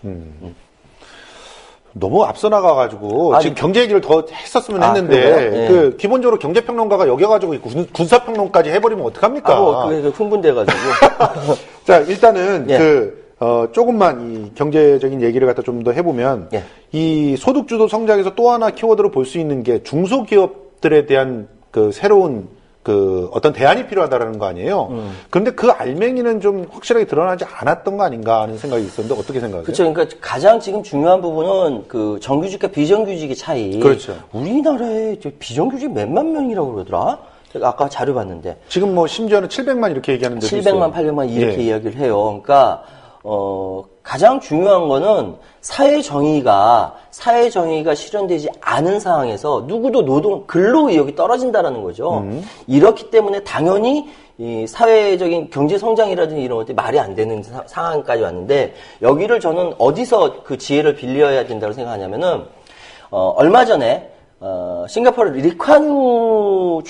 너무 앞서 나가가지고 지금 경제 얘기를 더 했었으면 했는데 그래요? 네. 기본적으로 경제평론가가 여겨가지고 군사평론까지 해버리면 어떡합니까? 그게 흥분돼가지고. 자, 일단은 예. 조금만 이 경제적인 얘기를 갖다 좀 더 해보면 예. 이 소득주도 성장에서 또 하나 키워드로 볼 수 있는 게 중소기업들에 대한 새로운 어떤 대안이 필요하다라는 거 아니에요. 그런데 그 알맹이는 좀 확실하게 드러나지 않았던 거 아닌가 하는 생각이 있었는데 어떻게 생각하세요? 그렇죠. 그러니까 가장 지금 중요한 부분은 정규직과 비정규직의 차이. 그렇죠. 우리나라에 비정규직 몇만 명이라고 그러더라? 제가 아까 자료 봤는데. 지금 심지어는 700만 이렇게 얘기하는 데도 700만, 있어요. 800만 이렇게 예. 이야기를 해요. 그러니까 가장 중요한 거는 사회 정의가 실현되지 않은 상황에서 누구도 근로의욕이 떨어진다라는 거죠. 이렇기 때문에 당연히 이 사회적인 경제 성장이라든지 이런 것들이 말이 안 되는 상황까지 왔는데 여기를 저는 어디서 그 지혜를 빌려야 된다고 생각하냐면은 얼마 전에 싱가포르 리콴유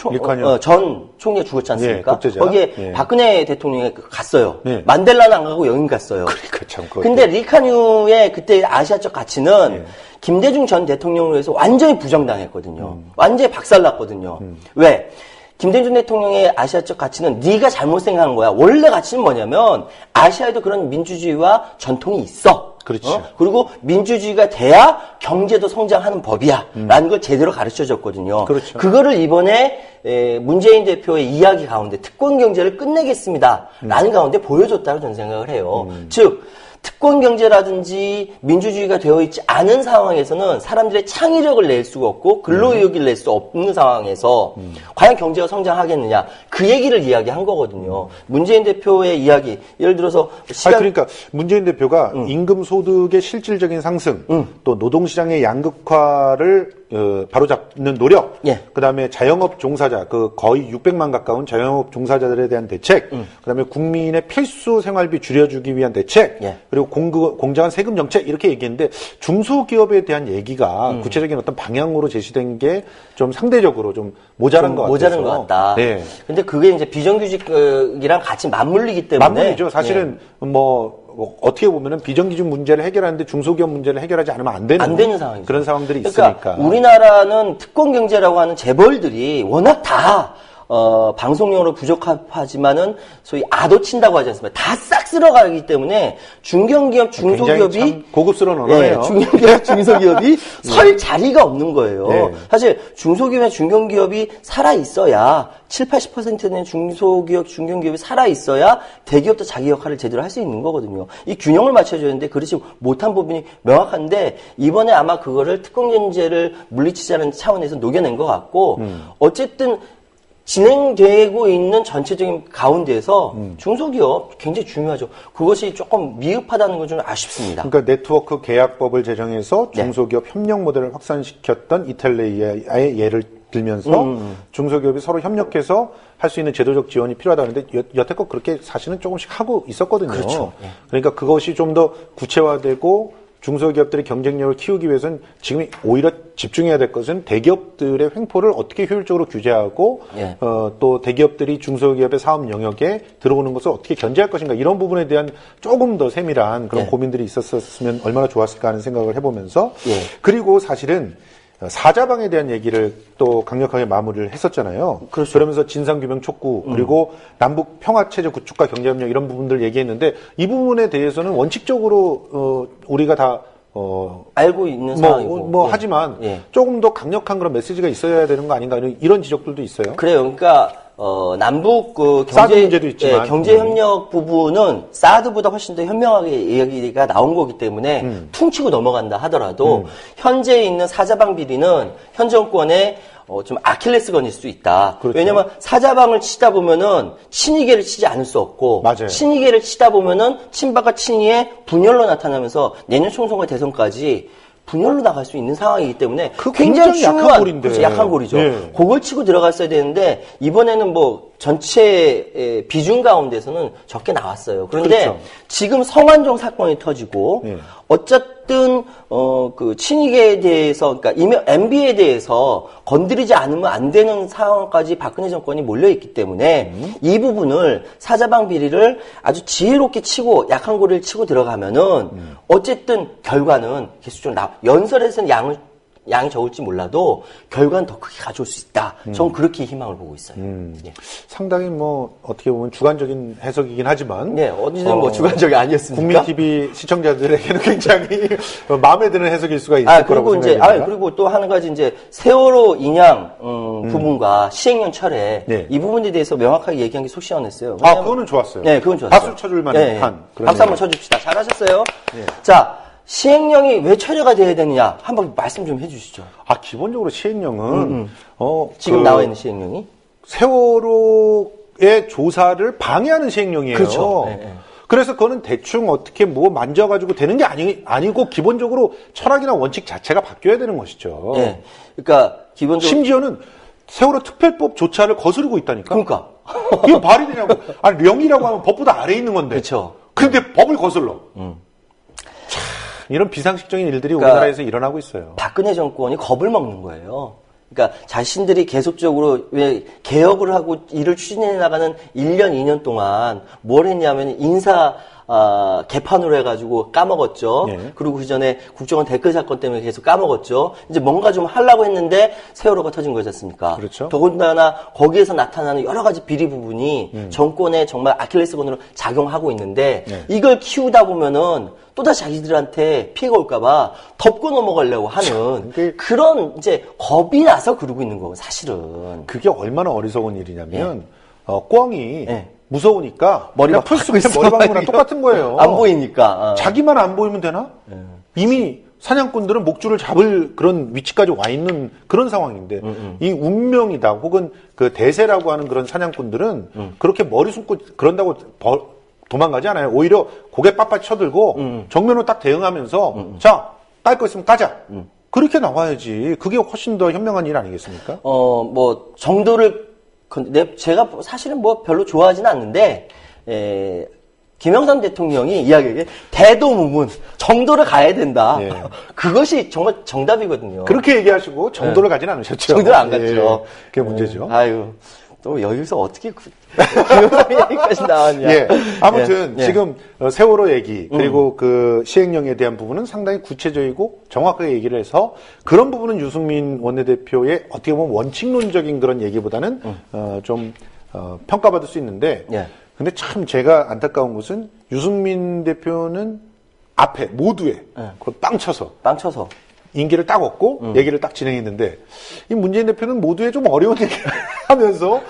전 총리가 죽었지 않습니까? 예, 독재자. 거기에 예. 박근혜 대통령이 갔어요. 예. 만델라는 안 가고 여긴 갔어요. 그러니까 참 근데 리콴유의 그때 아시아적 가치는 김대중 전 대통령으로 해서 완전히 부정당했거든요. 완전히 박살났거든요. 왜? 김대중 대통령의 아시아적 가치는 네가 잘못 생각한 거야. 원래 가치는 뭐냐면 아시아에도 그런 민주주의와 전통이 있어. 그렇지. 그리고 민주주의가 돼야 경제도 성장하는 법이야. 라는 걸 제대로 가르쳐 줬거든요. 그렇죠. 그거를 이번에 문재인 대표의 이야기 가운데 특권 경제를 끝내겠습니다. 라는 가운데 보여줬다고 저는 생각을 해요. 즉, 특권 경제라든지 민주주의가 되어 있지 않은 상황에서는 사람들의 창의력을 낼 수가 없고 근로의욕을 낼 수 없는 상황에서 과연 경제가 성장하겠느냐 그 얘기를 이야기한 거거든요. 문재인 대표의 이야기 예를 들어서 그러니까 문재인 대표가 임금 소득의 실질적인 상승 또 노동시장의 양극화를 바로잡는 노력, 예. 그다음에 자영업 종사자, 거의 600만 가까운 자영업 종사자들에 대한 대책, 그다음에 국민의 필수 생활비 줄여주기 위한 대책, 예. 그리고 공정한 세금 정책 이렇게 얘기했는데 중소기업에 대한 얘기가 구체적인 어떤 방향으로 제시된 게 좀 상대적으로 좀 모자란 것 같아서. 모자란 것 같다. 네. 근데 그게 이제 비정규직이랑 같이 맞물리기 때문에 맞물리죠. 사실은 어떻게 보면은 비정규직 문제를 해결하는데 중소기업 문제를 해결하지 않으면 안 되는 상황이죠. 그런 상황들이 그러니까 있으니까. 우리나라는 특권 경제라고 하는 재벌들이 워낙 다 방송용으로 부적합하지만은 소위 아도친다고 하지 않습니까? 다 싹 쓸어가기 때문에 중견기업, 중소기업이 참 고급스러운 언어예요. 중견기업, 중소기업이 설 자리가 없는 거예요. 네. 사실 중소기업이나 중견기업이 살아 있어야 70~80%는 중소기업, 중견기업이 살아 있어야 대기업도 자기 역할을 제대로 할 수 있는 거거든요. 이 균형을 맞춰줘야 되는데 그렇지 못한 부분이 명확한데 이번에 아마 그거를 특권 경제를 물리치자는 차원에서 녹여낸 것 같고 어쨌든 진행되고 있는 전체적인 가운데에서 중소기업 굉장히 중요하죠. 그것이 조금 미흡하다는 건 좀 아쉽습니다. 그러니까 네트워크 계약법을 제정해서 중소기업 협력 모델을 확산시켰던 이탈리아의 예를 들면서 중소기업이 서로 협력해서 할 수 있는 제도적 지원이 필요하다는데 여태껏 그렇게 사실은 조금씩 하고 있었거든요. 그렇죠. 예. 그러니까 그것이 좀 더 구체화되고 중소기업들의 경쟁력을 키우기 위해서는 지금 오히려 집중해야 될 것은 대기업들의 횡포를 어떻게 효율적으로 규제하고 예. 또 대기업들이 중소기업의 사업 영역에 들어오는 것을 어떻게 견제할 것인가 이런 부분에 대한 조금 더 세밀한 그런 예. 고민들이 있었으면 얼마나 좋았을까 하는 생각을 해보면서 예. 그리고 사실은 사자방에 대한 얘기를 또 강력하게 마무리를 했었잖아요. 그렇죠. 그러면서 진상규명 촉구 그리고 남북 평화체제 구축과 경제협력 이런 부분들 얘기했는데 이 부분에 대해서는 원칙적으로 우리가 다 알고 있는 상황이고. 예. 하지만 예. 조금 더 강력한 그런 메시지가 있어야 되는 거 아닌가 이런 지적들도 있어요. 그래요. 그러니까 남북 그 사드 문제도 있지만. 경제 협력 부분은 사드보다 훨씬 더 현명하게 이야기가 나온 거기 때문에 퉁치고 넘어간다 하더라도 현재 있는 사자방 비리는 현 정권의 좀 아킬레스건일 수 있다. 그렇죠. 왜냐면 사자방을 치다 보면은 친이계를 치지 않을 수 없고 맞아요. 친이계를 치다 보면은 친박과 친이의 분열로 나타나면서 내년 총선과 대선까지 분열로 나갈 수 있는 상황이기 때문에 굉장히 약한 골인데. 그렇죠, 약한 골이죠. 예. 그걸 치고 들어갔어야 되는데 이번에는 뭐 전체 비중 가운데서는 적게 나왔어요. 그런데 그렇죠. 지금 성완종 사건이 터지고 예. 어쨌든 그 친이계에 대해서 그러니까 MB에 대해서 건드리지 않으면 안 되는 상황까지 박근혜 정권이 몰려 있기 때문에 이 부분을 사자방 비리를 아주 지혜롭게 치고 약한 고리를 치고 들어가면은 어쨌든 결과는 계속적으로 연설에서는 양이 적을지 몰라도 결과는 더 크게 가져올 수 있다. 저는 그렇게 희망을 보고 있어요. 예. 상당히 뭐 어떻게 보면 주관적인 해석이긴 하지만 네, 어디든 뭐 주관적이 아니었습니까? 국민 TV 시청자들에게는 굉장히 마음에 드는 해석일 수가 있을 거라고 그리고 생각합니다. 이제 그리고 또 한 가지 이제 세월호 인양 부분과 시행령 철회 네. 이 부분에 대해서 명확하게 얘기한 게 속 시원했어요. 그거는 좋았어요. 네, 그건 좋았어요. 박수 쳐줄 만한 네, 그런 박수 한번 얘기. 쳐줍시다. 잘하셨어요. 네. 자, 시행령이 왜 철회가 돼야 되느냐 한번 말씀 좀 해주시죠. 기본적으로 시행령은 지금 나와 있는 시행령이 세월호의 조사를 방해하는 시행령이에요. 그렇죠. 네, 네. 그래서 그거는 대충 어떻게 뭐 만져가지고 되는 게 아니고 기본적으로 철학이나 원칙 자체가 바뀌어야 되는 것이죠. 네. 그러니까 기본적으로 심지어는 세월호 특별법조차를 거스르고 있다니까. 그러니까 이거 말이 되냐고. 아니 명이라고 하면 법보다 아래에 있는 건데. 그렇죠. 근데 법을 거슬러. 참, 이런 비상식적인 일들이 그러니까 우리나라에서 일어나고 있어요. 박근혜 정권이 겁을 먹는 거예요. 그러니까 자신들이 계속적으로 왜 개혁을 하고 일을 추진해 나가는 1년, 2년 동안 뭘 했냐면 인사 개판으로 해가지고 까먹었죠. 예. 그리고 그 전에 국정원 댓글 사건 때문에 계속 까먹었죠. 이제 뭔가 좀 하려고 했는데 세월호가 터진 거지 않습니까? 그렇죠. 더군다나 거기에서 나타나는 여러 가지 비리 부분이 정권에 정말 아킬레스건으로 작용하고 있는데 네. 이걸 키우다 보면은 또다시 자기들한테 피해가 올까봐 덮고 넘어가려고 하는 그게- 그런 이제 겁이 나서 그러고 있는 거고 사실은. 그게 얼마나 어리석은 일이냐면 꿩이 예. 무서우니까 머리 그냥 박고 풀숲에 있어, 머리 박는 거랑 말이요. 똑같은 거예요. 안 보이니까. 자기만 안 보이면 되나? 이미 사냥꾼들은 목줄을 잡을 그런 위치까지 와 있는 그런 상황인데 이 운명이다 혹은 그 대세라고 하는 그런 사냥꾼들은 그렇게 머리 숨고 그런다고 도망가지 않아요. 오히려 고개 빳빳 쳐들고 정면으로 딱 대응하면서 자, 깔 거 있으면 까자. 그렇게 나와야지. 그게 훨씬 더 현명한 일 아니겠습니까? 뭐 정도를 제가 사실은 뭐 별로 좋아하지는 않는데 김영삼 대통령이 이야기하기에 대도무문 정도를 가야 된다. 예. 그것이 정말 정답이거든요. 그렇게 얘기하시고 정도를 가진 않으셨죠. 정도를 안 갔죠. 그게 문제죠. 아유, 또 여기서 어떻게 김영삼 얘기까지 나왔냐. 예. 아무튼 예. 지금 세월호 얘기 그리고 그 시행령에 대한 부분은 상당히 구체적이고 정확하게 얘기를 해서 그런 부분은 유승민 원내대표의 어떻게 보면 원칙론적인 그런 얘기보다는 좀 평가받을 수 있는데 예. 근데 참 제가 안타까운 것은 유승민 대표는 앞에 모두에 그걸 빵 쳐서 빵 쳐서 인기를 딱 얻고 얘기를 딱 진행했는데 이 문재인 대표는 모두의 좀 어려운 얘기를 하면서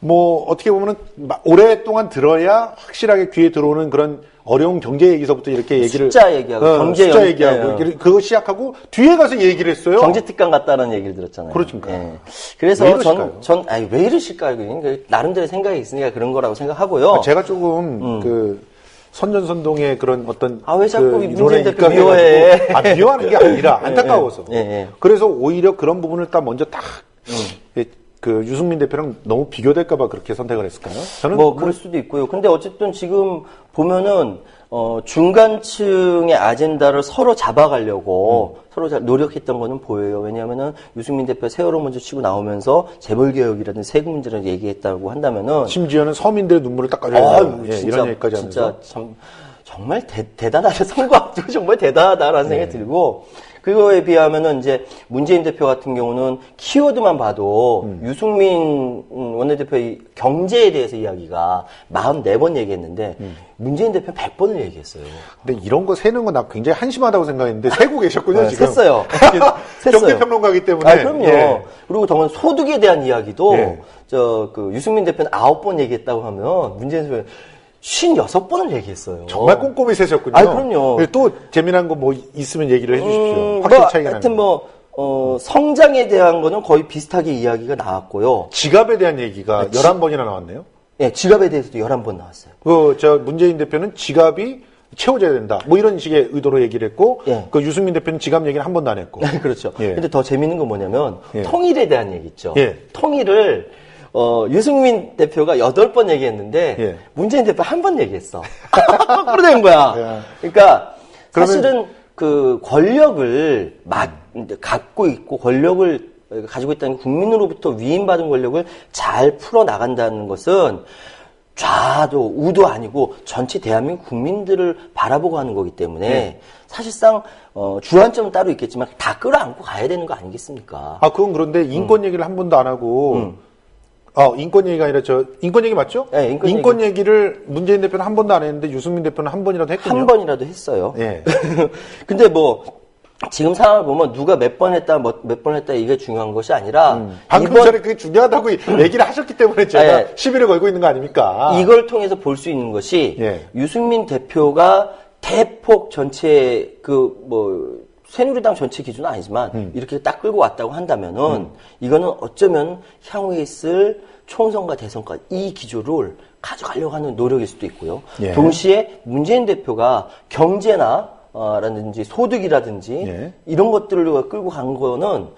뭐 어떻게 보면은 오랫동안 들어야 확실하게 귀에 들어오는 그런 어려운 경제 얘기서부터 이렇게 얘기를 숫자 얘기하고 경제 숫자 얘기하고 그거 시작하고 뒤에 가서 얘기를 했어요. 경제특강 같다는 얘기를 들었잖아요. 그렇습니까? 예. 그래서 왜 이러실까요? 아니, 왜 이러실까요? 나름대로의 생각이 있으니까 그런 거라고 생각하고요. 제가 조금 그 선전선동의 그런 어떤 왜 자꾸 그 문재인 이론에 대표 입각해가지고 미워해? 미워하는 게 아니라 안타까워서. 예. 그래서 오히려 그런 부분을 딱 먼저 딱 그 유승민 대표랑 너무 비교될까봐 그렇게 선택을 했을까요? 저는 그럴 수도 있고요. 근데 어쨌든 지금 보면은 중간층의 아젠다를 서로 잡아가려고 서로 노력했던 거는 보여요. 왜냐하면은 유승민 대표 세월호 먼저 치고 나오면서 재벌개혁이라든지 세금 문제를 얘기했다고 한다면은 심지어는 서민들의 눈물을 닦아줘야 이런 얘기까지 하면서 진짜 정말 대단하다. 선거 앞두고 정말 대단하다라는 생각이 들고 그거에 비하면은 이제 문재인 대표 같은 경우는 키워드만 봐도 유승민 원내대표의 경제에 대해서 이야기가 44번 얘기했는데 문재인 대표는 100번을 얘기했어요. 근데 이런 거 세는 건 나 굉장히 한심하다고 생각했는데 세고 계셨군요, 지금. 셌어요. 경제평론가이기 때문에. 그럼요. 예. 그리고 더군 소득에 대한 이야기도 예. 유승민 대표는 9번 얘기했다고 하면 문재인 대표는 56번을 얘기했어요. 정말 꼼꼼히 세셨군요. 그럼요. 또 재미난 거 뭐 있으면 얘기를 해주십시오. 확실히 차이가 하여튼 나는. 성장에 대한 거는 거의 비슷하게 이야기가 나왔고요. 지갑에 대한 얘기가 11번이나 나왔네요. 예, 지갑에 대해서도 11번 나왔어요. 문재인 대표는 지갑이 채워져야 된다. 뭐 이런 식의 의도로 얘기를 했고, 예. 유승민 대표는 지갑 얘기는 한 번도 안 했고. 그렇죠. 예. 근데 더 재밌는 건 뭐냐면, 예. 통일에 대한 얘기 있죠. 예. 통일을, 유승민 대표가 8번 얘기했는데, 예. 문재인 대표 한 번 얘기했어. 거꾸로 된 거야. 예. 그러니까, 그러면- 사실은 그 권력을 갖고 있고, 권력을 가지고 있다는 국민으로부터 위임받은 권력을 잘 풀어나간다는 것은 좌도 우도 아니고 전체 대한민국 국민들을 바라보고 하는 거기 때문에 사실상 주안점은 따로 있겠지만 다 끌어안고 가야 되는 거 아니겠습니까? 그건 그런데 인권 얘기를 한 번도 안 하고, 인권 얘기가 아니라 인권 얘기 맞죠? 네, 인권 얘기를 문재인 대표는 한 번도 안 했는데 유승민 대표는 한 번이라도 했군요. 한 번이라도 했어요. 예. 근데 지금 상황을 보면 누가 몇 번 했다, 몇 번 했다 이게 중요한 것이 아니라 방금 전에 그게 중요하다고 얘기를 하셨기 때문에 제가 예. 시비를 걸고 있는 거 아닙니까? 이걸 통해서 볼 수 있는 것이 예. 유승민 대표가 대폭 전체 새누리당 전체 기준은 아니지만 이렇게 딱 끌고 왔다고 한다면은 이거는 어쩌면 향후에 있을 총선과 대선과 이 기조를 가져가려고 하는 노력일 수도 있고요. 예. 동시에 문재인 대표가 경제나 라든지 소득이라든지 예. 이런 것들을 끌고 간 거는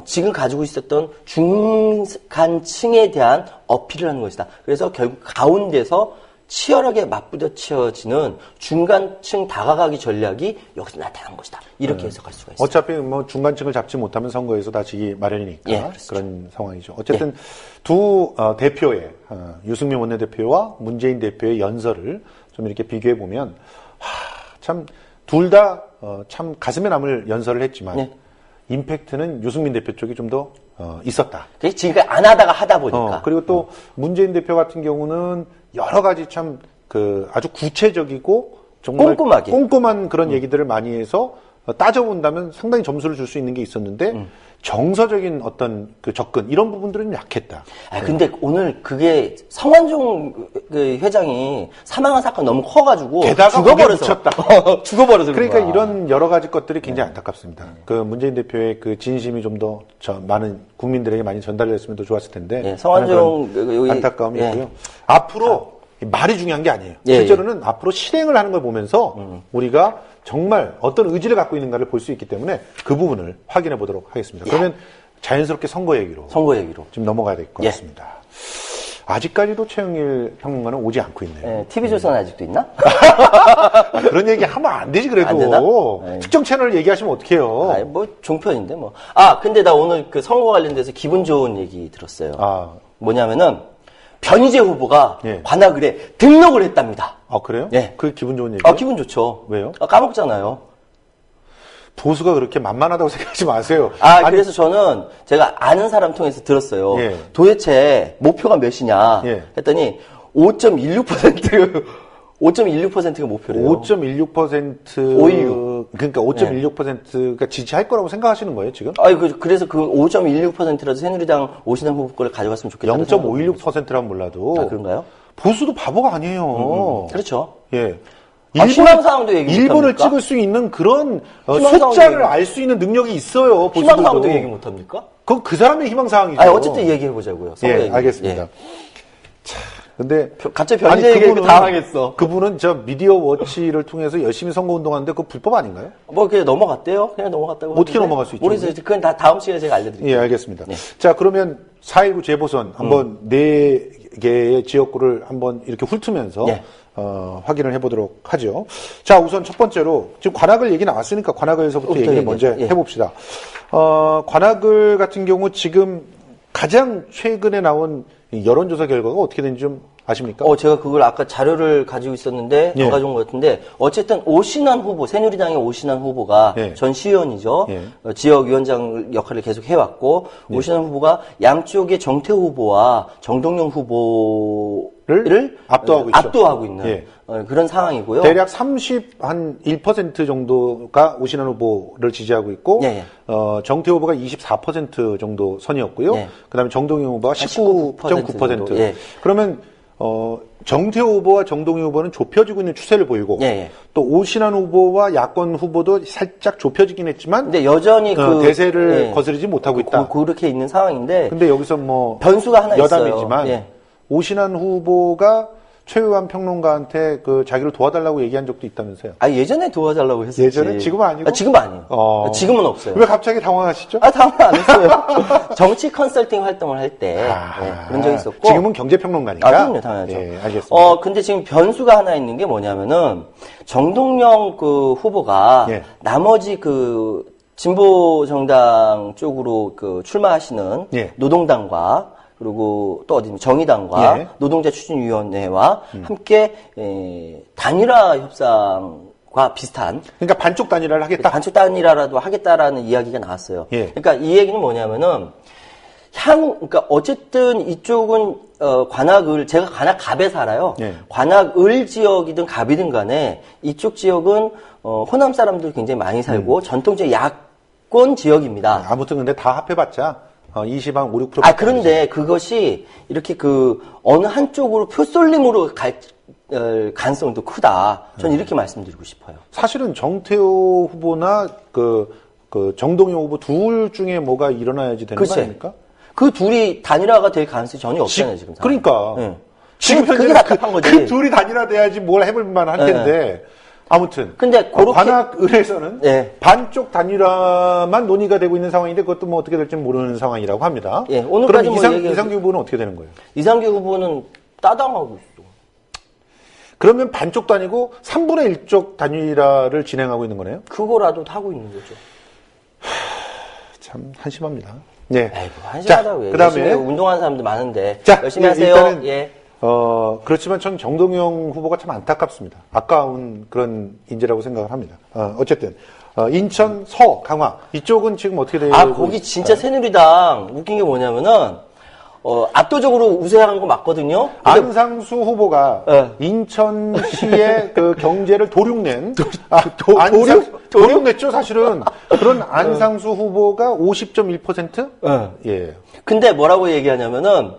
지금 가지고 있었던 중간층에 대한 어필을 하는 것이다. 그래서 결국 가운데서 치열하게 맞부딪혀지는 중간층 다가가기 전략이 여기서 나타난 것이다. 이렇게 해석할 수가 있습니다. 어차피 중간층을 잡지 못하면 선거에서 다 지기 마련이니까 예, 그렇죠. 그런 상황이죠. 어쨌든 두 대표의 유승민 원내대표와 문재인 대표의 연설을 좀 이렇게 비교해 보면 참 둘 다 참 가슴에 남을 연설을 했지만 예. 임팩트는 유승민 대표 쪽이 좀 더 있었다. 그게 지금까지 안 하다가 하다 보니까. 그리고 또 문재인 대표 같은 경우는 여러 가지 참 아주 구체적이고 정말 꼼꼼하게. 꼼꼼한 그런 얘기들을 많이 해서 따져본다면 상당히 점수를 줄 수 있는 게 있었는데 정서적인 어떤 그 접근 이런 부분들은 약했다. 근데 오늘 그게 성완종 회장이 사망한 사건 너무 커가지고 게다가 죽어버려서 묻혔다. 죽어버려서 그러니까 그런 거야. 이런 여러 가지 것들이 굉장히 안타깝습니다. 그 문재인 대표의 그 진심이 좀 더 많은 국민들에게 많이 전달됐으면 더 좋았을 텐데. 예, 성완종 하는 그런 여기- 안타까움이 예. 있고요. 앞으로 말이 중요한 게 아니에요. 예, 실제로는 앞으로 실행을 하는 걸 보면서 우리가 정말 어떤 의지를 갖고 있는가를 볼 수 있기 때문에 그 부분을 확인해 보도록 하겠습니다. 그러면 자연스럽게 선거 얘기로 좀 넘어가야 될 것 예. 같습니다. 아직까지도 최영일 평론가는 오지 않고 있네요. TV조선 아직도 있나? 그런 얘기 하면 안 되지 그래도. 안 되나? 네. 특정 채널 얘기하시면 어떡해요. 종편인데 근데 나 오늘 그 선거 관련돼서 기분 좋은 얘기 들었어요. 뭐냐면은 변희재 후보가 예. 관악을에 등록을 했답니다. 그래요? 예. 그게 기분 좋은 얘기예요? 기분 좋죠. 왜요? 까먹잖아요. 보수가 그렇게 만만하다고 생각하지 마세요. 그래서 저는 제가 아는 사람 통해서 들었어요. 예. 도대체 목표가 몇이냐 예. 했더니 5.16%가 목표래요. 5.16% 5.16. 그러니까 5.16%가 지지할 거라고 생각하시는 거예요, 지금? 그래서 그 5.16%라도 새누리당 오신환 후보 거를 가져갔으면 좋겠다. 0.516%라면 몰라도. 아, 그런가요? 보수도 바보가 아니에요. 그렇죠. 예. 희망사항도 얘기 일본을 못합니까? 찍을 수 있는 그런 희망사항도 숫자를 얘기- 알 수 있는 능력이 있어요. 보수들도. 희망사항도 얘기 못합니까? 그건 그 사람의 희망사항이죠. 아니, 어쨌든 얘기해보자고요. 선거 예, 얘기. 알겠습니다. 예. 근데 갑자기 변제 얘기하니까 당황했어. 그분은 저 미디어 워치를 통해서 열심히 선거 운동하는데 그거 불법 아닌가요? 뭐 그냥 넘어갔대요. 그냥 넘어갔다고. 어떻게 하는데. 넘어갈 수 있죠? 모르겠어요. 그건 다 다음 시간에 제가 알려드릴게요. 예, 알겠습니다. 네. 자, 그러면 4.19 재보선 한번 네 개의 지역구를 한번 이렇게 훑으면서 네. 확인을 해보도록 하죠. 자, 우선 첫 번째로 지금 관악을 얘기 나왔으니까 관악을에서부터 얘기를 먼저 예. 해봅시다. 관악을 같은 경우 지금 가장 최근에 나온 이 여론조사 결과가 어떻게 되는지 좀 아십니까? 제가 그걸 아까 자료를 가지고 있었는데 예. 안 가져온 것 같은데 어쨌든 오신환 후보, 새누리당의 오신환 후보가 예. 전 시의원이죠. 예. 지역위원장 역할을 계속 해왔고 오신환 후보가 양쪽의 정태호 후보와 정동영 후보를 압도하고 있죠. 압도하고 있는 예. 그런 상황이고요. 대략 1% 정도가 오신환 후보를 지지하고 있고, 예, 예. 정태호 후보가 24% 정도 선이었고요. 예. 그 다음에 정동영 후보가 19% 19.9%. 정도. 예. 그러면, 정태호 후보와 정동영 후보는 좁혀지고 있는 추세를 보이고, 예, 예. 또 오신환 후보와 야권 후보도 살짝 좁혀지긴 했지만, 근데 여전히 대세를 예. 거스르지 못하고 있다. 그렇게 있는 상황인데 근데 여기서 뭐, 변수가 하나 여담이지만, 있어요. 예. 오신환 후보가 최유한 평론가한테 그 자기를 도와달라고 얘기한 적도 있다면서요. 예전에 도와달라고 했었지. 예전에? 지금은 아니고? 지금은 아니에요. 지금은 없어요. 왜 갑자기 당황하시죠? 당황 안 했어요. 정치 컨설팅 활동을 할 때 그런 적이 있었고. 지금은 경제평론가니까. 그럼요, 당연하죠. 예, 알겠습니다. 근데 지금 변수가 하나 있는 게 뭐냐면은 정동영 그 후보가 예. 나머지 그 진보 정당 쪽으로 그 출마하시는 예. 노동당과 그리고 또 어디 정의당과 예. 노동자 추진위원회와 함께 단일화 협상과 비슷한 그러니까 반쪽 단일화를 하겠다. 반쪽 단일화라도 하겠다라는 이야기가 나왔어요. 예. 그러니까 이 얘기는 뭐냐면은 그러니까 어쨌든 이쪽은 관악을 제가 관악갑에 살아요. 예. 관악을 지역이든 갑이든 간에 이쪽 지역은 호남 사람들 굉장히 많이 살고 전통적 야권 지역입니다. 아무튼 근데 다 합해봤자 20한 5, 6%. 그런데 그것이 이렇게 어느 한쪽으로 표쏠림으로 갈 가능성도 크다. 저는 이렇게 말씀드리고 싶어요. 사실은 정태호 후보나 그 정동영 후보 둘 중에 뭐가 일어나야지 되는 거 글쎄. 아닙니까? 그 둘이 단일화가 될 가능성이 전혀 없잖아요, 지금. 상황이. 그러니까. 예. 지금 그게 현재는 답답한 거지. 그 둘이 단일화돼야지 뭘 해볼 만할 예. 텐데. 아무튼. 근데 그렇게- 관악을에서는 예. 반쪽 단일화만 논의가 되고 있는 상황인데 그것도 뭐 어떻게 될지 모르는 상황이라고 합니다. 예, 오늘까지 그럼 뭐 얘기가- 이상규 후보는 어떻게 되는 거예요? 이상규 후보는 따당하고 있어. 그러면 반쪽도 아니고 3분의 1쪽 단일화를 진행하고 있는 거네요? 그거라도 하고 있는 거죠. 참 한심합니다. 네. 에이, 뭐 한심하다고 해. 그다음에 열심히 운동하는 사람들 많은데. 자, 열심히 예, 하세요. 일단은 예. 그렇지만 전 정동영 후보가 참 안타깝습니다. 아까운 그런 인재라고 생각을 합니다. 어쨌든 인천, 서, 강화 이쪽은 지금 어떻게 되고 거기 진짜 새누리당 웃긴 게 뭐냐면은 압도적으로 우세한 거 맞거든요. 근데 안상수 후보가 예. 인천시의 그 경제를 도륙낸 도륙냈죠 사실은 그런 안상수 후보가 50.1%? 예. 근데 뭐라고 얘기하냐면은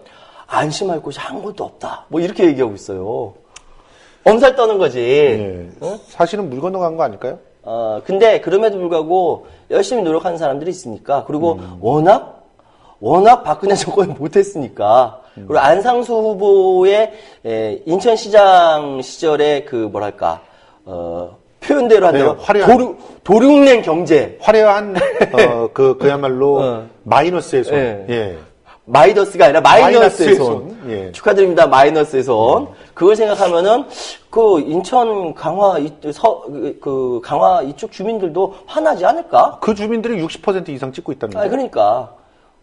안심할 곳이 한 곳도 없다. 뭐 이렇게 얘기하고 있어요. 엄살 떠는 거지. 예. 응? 사실은 물 건너간 거 아닐까요? 근데 그럼에도 불구하고 열심히 노력하는 사람들이 있으니까 그리고 워낙 박근혜 정권이 못했으니까 그리고 안상수 후보의 인천시장 시절에 표현대로 한다면 네, 화려한- 도륙낸 경제 화려한 그야말로 마이너스의 손. 예. 예. 마이너스가 아니라 마이너스의 마이너스의 손. 손. 예. 축하드립니다. 마이너스의 손. 그걸 생각하면은 인천 강화 강화 이쪽 주민들도 화나지 않을까? 그 주민들이 60% 이상 찍고 있다는 거예요. 그러니까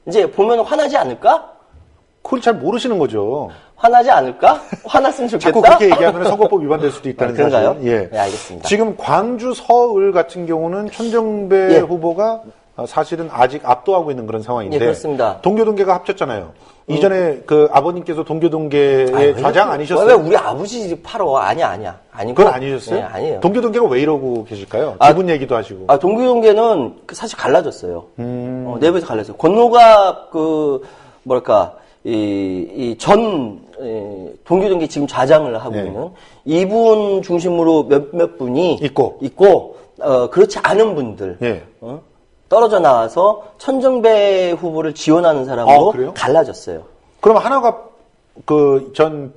이제 보면 화나지 않을까? 그걸 잘 모르시는 거죠. 화나지 않을까? 화났으면 좋겠다. 자꾸 그렇게 얘기하면 선거법 위반될 수도 있다는 그런가요? 사실. 예. 네, 알겠습니다. 지금 광주 서울 같은 경우는 천정배 예. 후보가 사실은 아직 압도하고 있는 그런 상황인데. 예, 그렇습니다. 동교동계가 합쳤잖아요. 이전에 그 아버님께서 동교동계의 좌장 아니셨어요? 왜 우리 아버지 팔어? 아니야. 아니고. 그건 아니셨어요? 네, 아니에요. 동교동계가 왜 이러고 계실까요? 기분 얘기도 하시고. 동교동계는 사실 갈라졌어요. 내부에서 갈라졌어요. 권노갑 동교동계 지금 좌장을 하고 네. 있는 이분 중심으로 몇몇 분이 있고, 그렇지 않은 분들. 예. 떨어져 나와서 천정배 후보를 지원하는 사람으로 그래요? 갈라졌어요. 그럼 하나가 의원은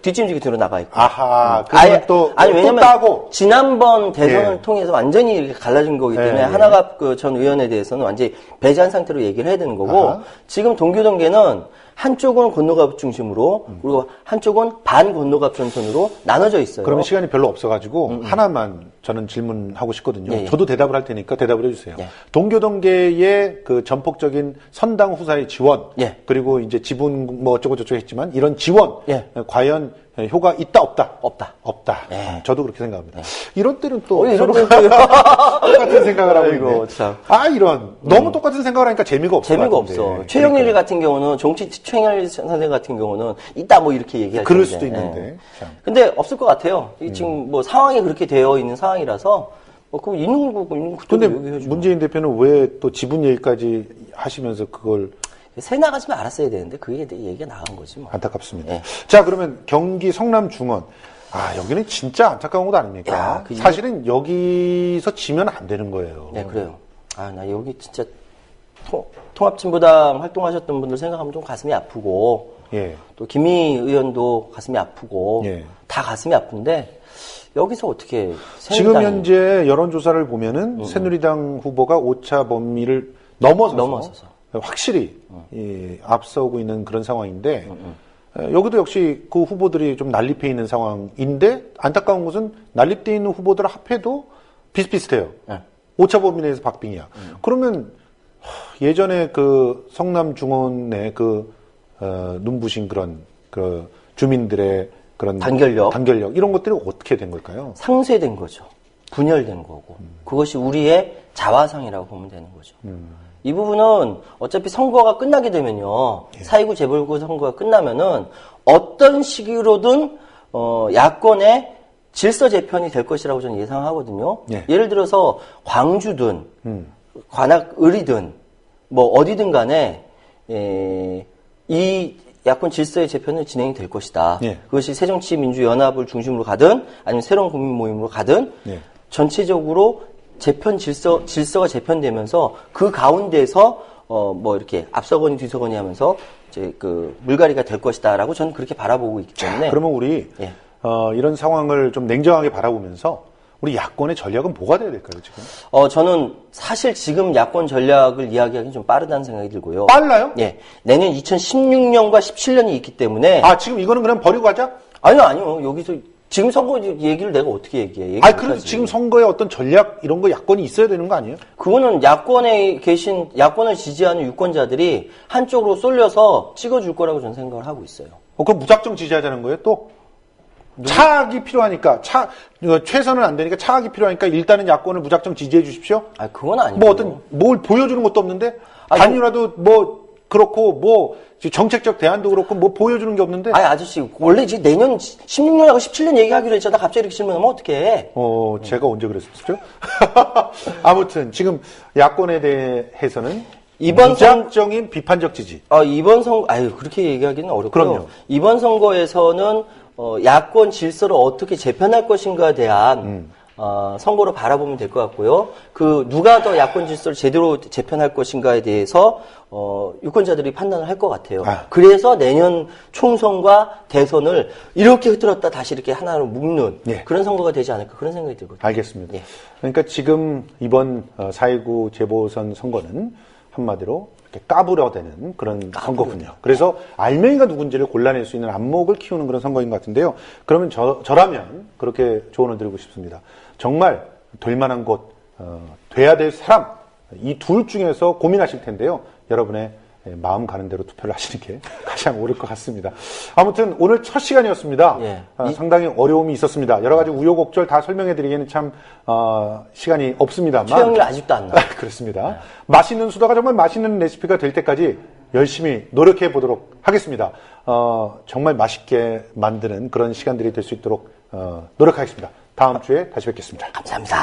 뒷짐지기 뒤로 나가 있고. 아하. 그러면 또 왜냐면 따고 지난번 대선을 예. 통해서 완전히 이렇게 갈라진 거기 때문에 예. 하나갑 전 의원에 대해서는 완전히 배제한 상태로 얘기를 해야 되는 거고 아하. 지금 동교동계는 한쪽은 권노갑 중심으로 그리고 한쪽은 반 권노갑 전선으로 나눠져 있어요. 그러면 시간이 별로 없어가지고 하나만 저는 질문하고 싶거든요. 예, 예. 저도 대답을 할 테니까 대답을 해주세요. 예. 동교동계의 그 전폭적인 선당 후사의 지원, 예. 그리고 이제 지분 뭐 어쩌고 저쩌고 했지만 이런 지원, 예. 과연 효과 있다 없다? 없다. 예. 저도 그렇게 생각합니다. 이런 때는 또 이런 서로 때는 똑같은 생각을 하고 아이고, 있네. 참. 이런 너무 똑같은 생각을 하니까 재미가 없어. 재미가 없어. 최영일 같은 경우는 최영일 선생 같은 경우는 이따 뭐 이렇게 얘기할 그럴 텐데. 수도 있는데. 예. 참. 근데 없을 것 같아요. 지금 뭐 상황이 그렇게 되어 있는 상황이라서 그거 있는 거고 있는 것도 근데 얘기해주고. 문재인 대표는 왜 또 지분 얘기까지 하시면서 그걸 새 나가지면 알았어야 되는데 그게 얘기가 나간 거지 뭐. 안타깝습니다. 네. 자, 그러면 경기 성남 중원. 여기는 진짜 안타까운 곳 아닙니까? 야, 사실은 여기서 지면 안 되는 거예요. 네, 그래요. 나 여기 진짜 통합진보당 활동하셨던 분들 생각하면 좀 가슴이 아프고 예. 또 김희 의원도 가슴이 아프고 예. 다 가슴이 아픈데 여기서 어떻게 지금 새누리당이 현재 여론조사를 보면은 새누리당 후보가 오차 범위를 넘어서서 확실히 앞서고 있는 그런 상황인데 여기도 역시 그 후보들이 좀 난립해 있는 상황인데 안타까운 것은 난립돼 있는 후보들 합해도 비슷비슷해요. 네. 오차 범위 내에서 박빙이야. 그러면 예전에 그 성남 중원의 눈부신 그런 주민들의 그런 단결력 이런 것들이 어떻게 된 걸까요? 상쇄된 거죠. 분열된 거고 그것이 우리의 자화상이라고 보면 되는 거죠. 이 부분은 어차피 선거가 끝나게 되면요. 4.29 재보궐 선거가 끝나면은 어떤 식으로든 야권의 질서 재편이 될 것이라고 저는 예상하거든요. 예. 예를 들어서 광주든 관악을이든 뭐 어디든 간에 이 야권 질서의 재편은 진행이 될 것이다. 예. 그것이 새정치민주연합을 중심으로 가든 아니면 새로운 국민 모임으로 가든 예. 전체적으로 질서가 재편되면서 그 가운데서 뭐 이렇게 앞서거니 뒤서거니 하면서 이제 그 물갈이가 될 것이다라고 저는 그렇게 바라보고 있기 때문에. 그러면 우리 예. 이런 상황을 좀 냉정하게 바라보면서 우리 야권의 전략은 뭐가 돼야 될까요, 지금? 저는 사실 지금 야권 전략을 이야기하기는 좀 빠르다는 생각이 들고요. 빨라요? 예. 내년 2016년과 17년이 있기 때문에. 지금 이거는 그냥 버리고 가자? 아니요. 여기서 지금 선거 얘기를 내가 어떻게 얘기해? 그래도 지금 선거에 어떤 전략 이런 거 야권이 있어야 되는 거 아니에요? 그거는 야권을 지지하는 유권자들이 한쪽으로 쏠려서 찍어줄 거라고 저는 생각을 하고 있어요. 그럼 무작정 지지하자는 거예요, 또? 차악이 필요하니까, 최선은 안 되니까 차악이 필요하니까 일단은 야권을 무작정 지지해 주십시오? 그건 아니고. 뭘 보여주는 것도 없는데? 단일화도 그렇고, 정책적 대안도 그렇고, 보여주는 게 없는데? 아저씨, 원래 지금 내년 16년하고 17년 얘기하기로 했잖아. 갑자기 이렇게 질문하면 어떡해? 제가 언제 그랬었죠? 아무튼, 지금 야권에 대해서는 무작정인 비판적 지지. 이번 그렇게 얘기하기는 어렵고요. 그럼요. 이번 선거에서는 야권 질서를 어떻게 재편할 것인가에 대한 선거로 바라보면 될 것 같고요. 누가 더 야권 질서를 제대로 재편할 것인가에 대해서 유권자들이 판단을 할 것 같아요. 그래서 내년 총선과 대선을 이렇게 흐트렀다 다시 이렇게 하나로 묶는 그런 선거가 되지 않을까 그런 생각이 들거든요. 알겠습니다. 예. 그러니까 지금 이번 4.29 재보선 선거는 한마디로 이렇게 까부려대는 그런 선거군요. 그래서 알맹이가 누군지를 골라낼 수 있는 안목을 키우는 그런 선거인 것 같은데요. 그러면 저라면 그렇게 조언을 드리고 싶습니다. 정말 될 만한 곳, 돼야 될 사람, 이 둘 중에서 고민하실 텐데요. 여러분의 마음 가는 대로 투표를 하시는 게 가장 옳을 것 같습니다. 아무튼 오늘 첫 시간이었습니다. 예. 상당히 어려움이 있었습니다. 여러 가지 우여곡절 다 설명해드리기에는 참 시간이 없습니다만 최영일 아직도 안 나와요. 그렇습니다. 맛있는 수다가 정말 맛있는 레시피가 될 때까지 열심히 노력해 보도록 하겠습니다. 정말 맛있게 만드는 그런 시간들이 될 수 있도록 노력하겠습니다. 다음 주에 다시 뵙겠습니다. 감사합니다.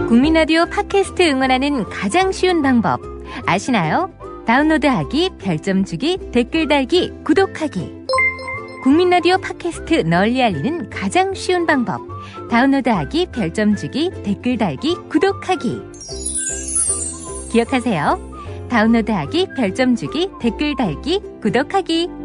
국민라디오 팟캐스트 응원하는 가장 쉬운 방법 아시나요? 다운로드하기, 별점 주기, 댓글 달기, 구독하기. 국민라디오 팟캐스트 널리 알리는 가장 쉬운 방법. 다운로드하기, 별점 주기, 댓글 달기, 구독하기. 기억하세요. 다운로드하기, 별점 주기, 댓글 달기, 구독하기.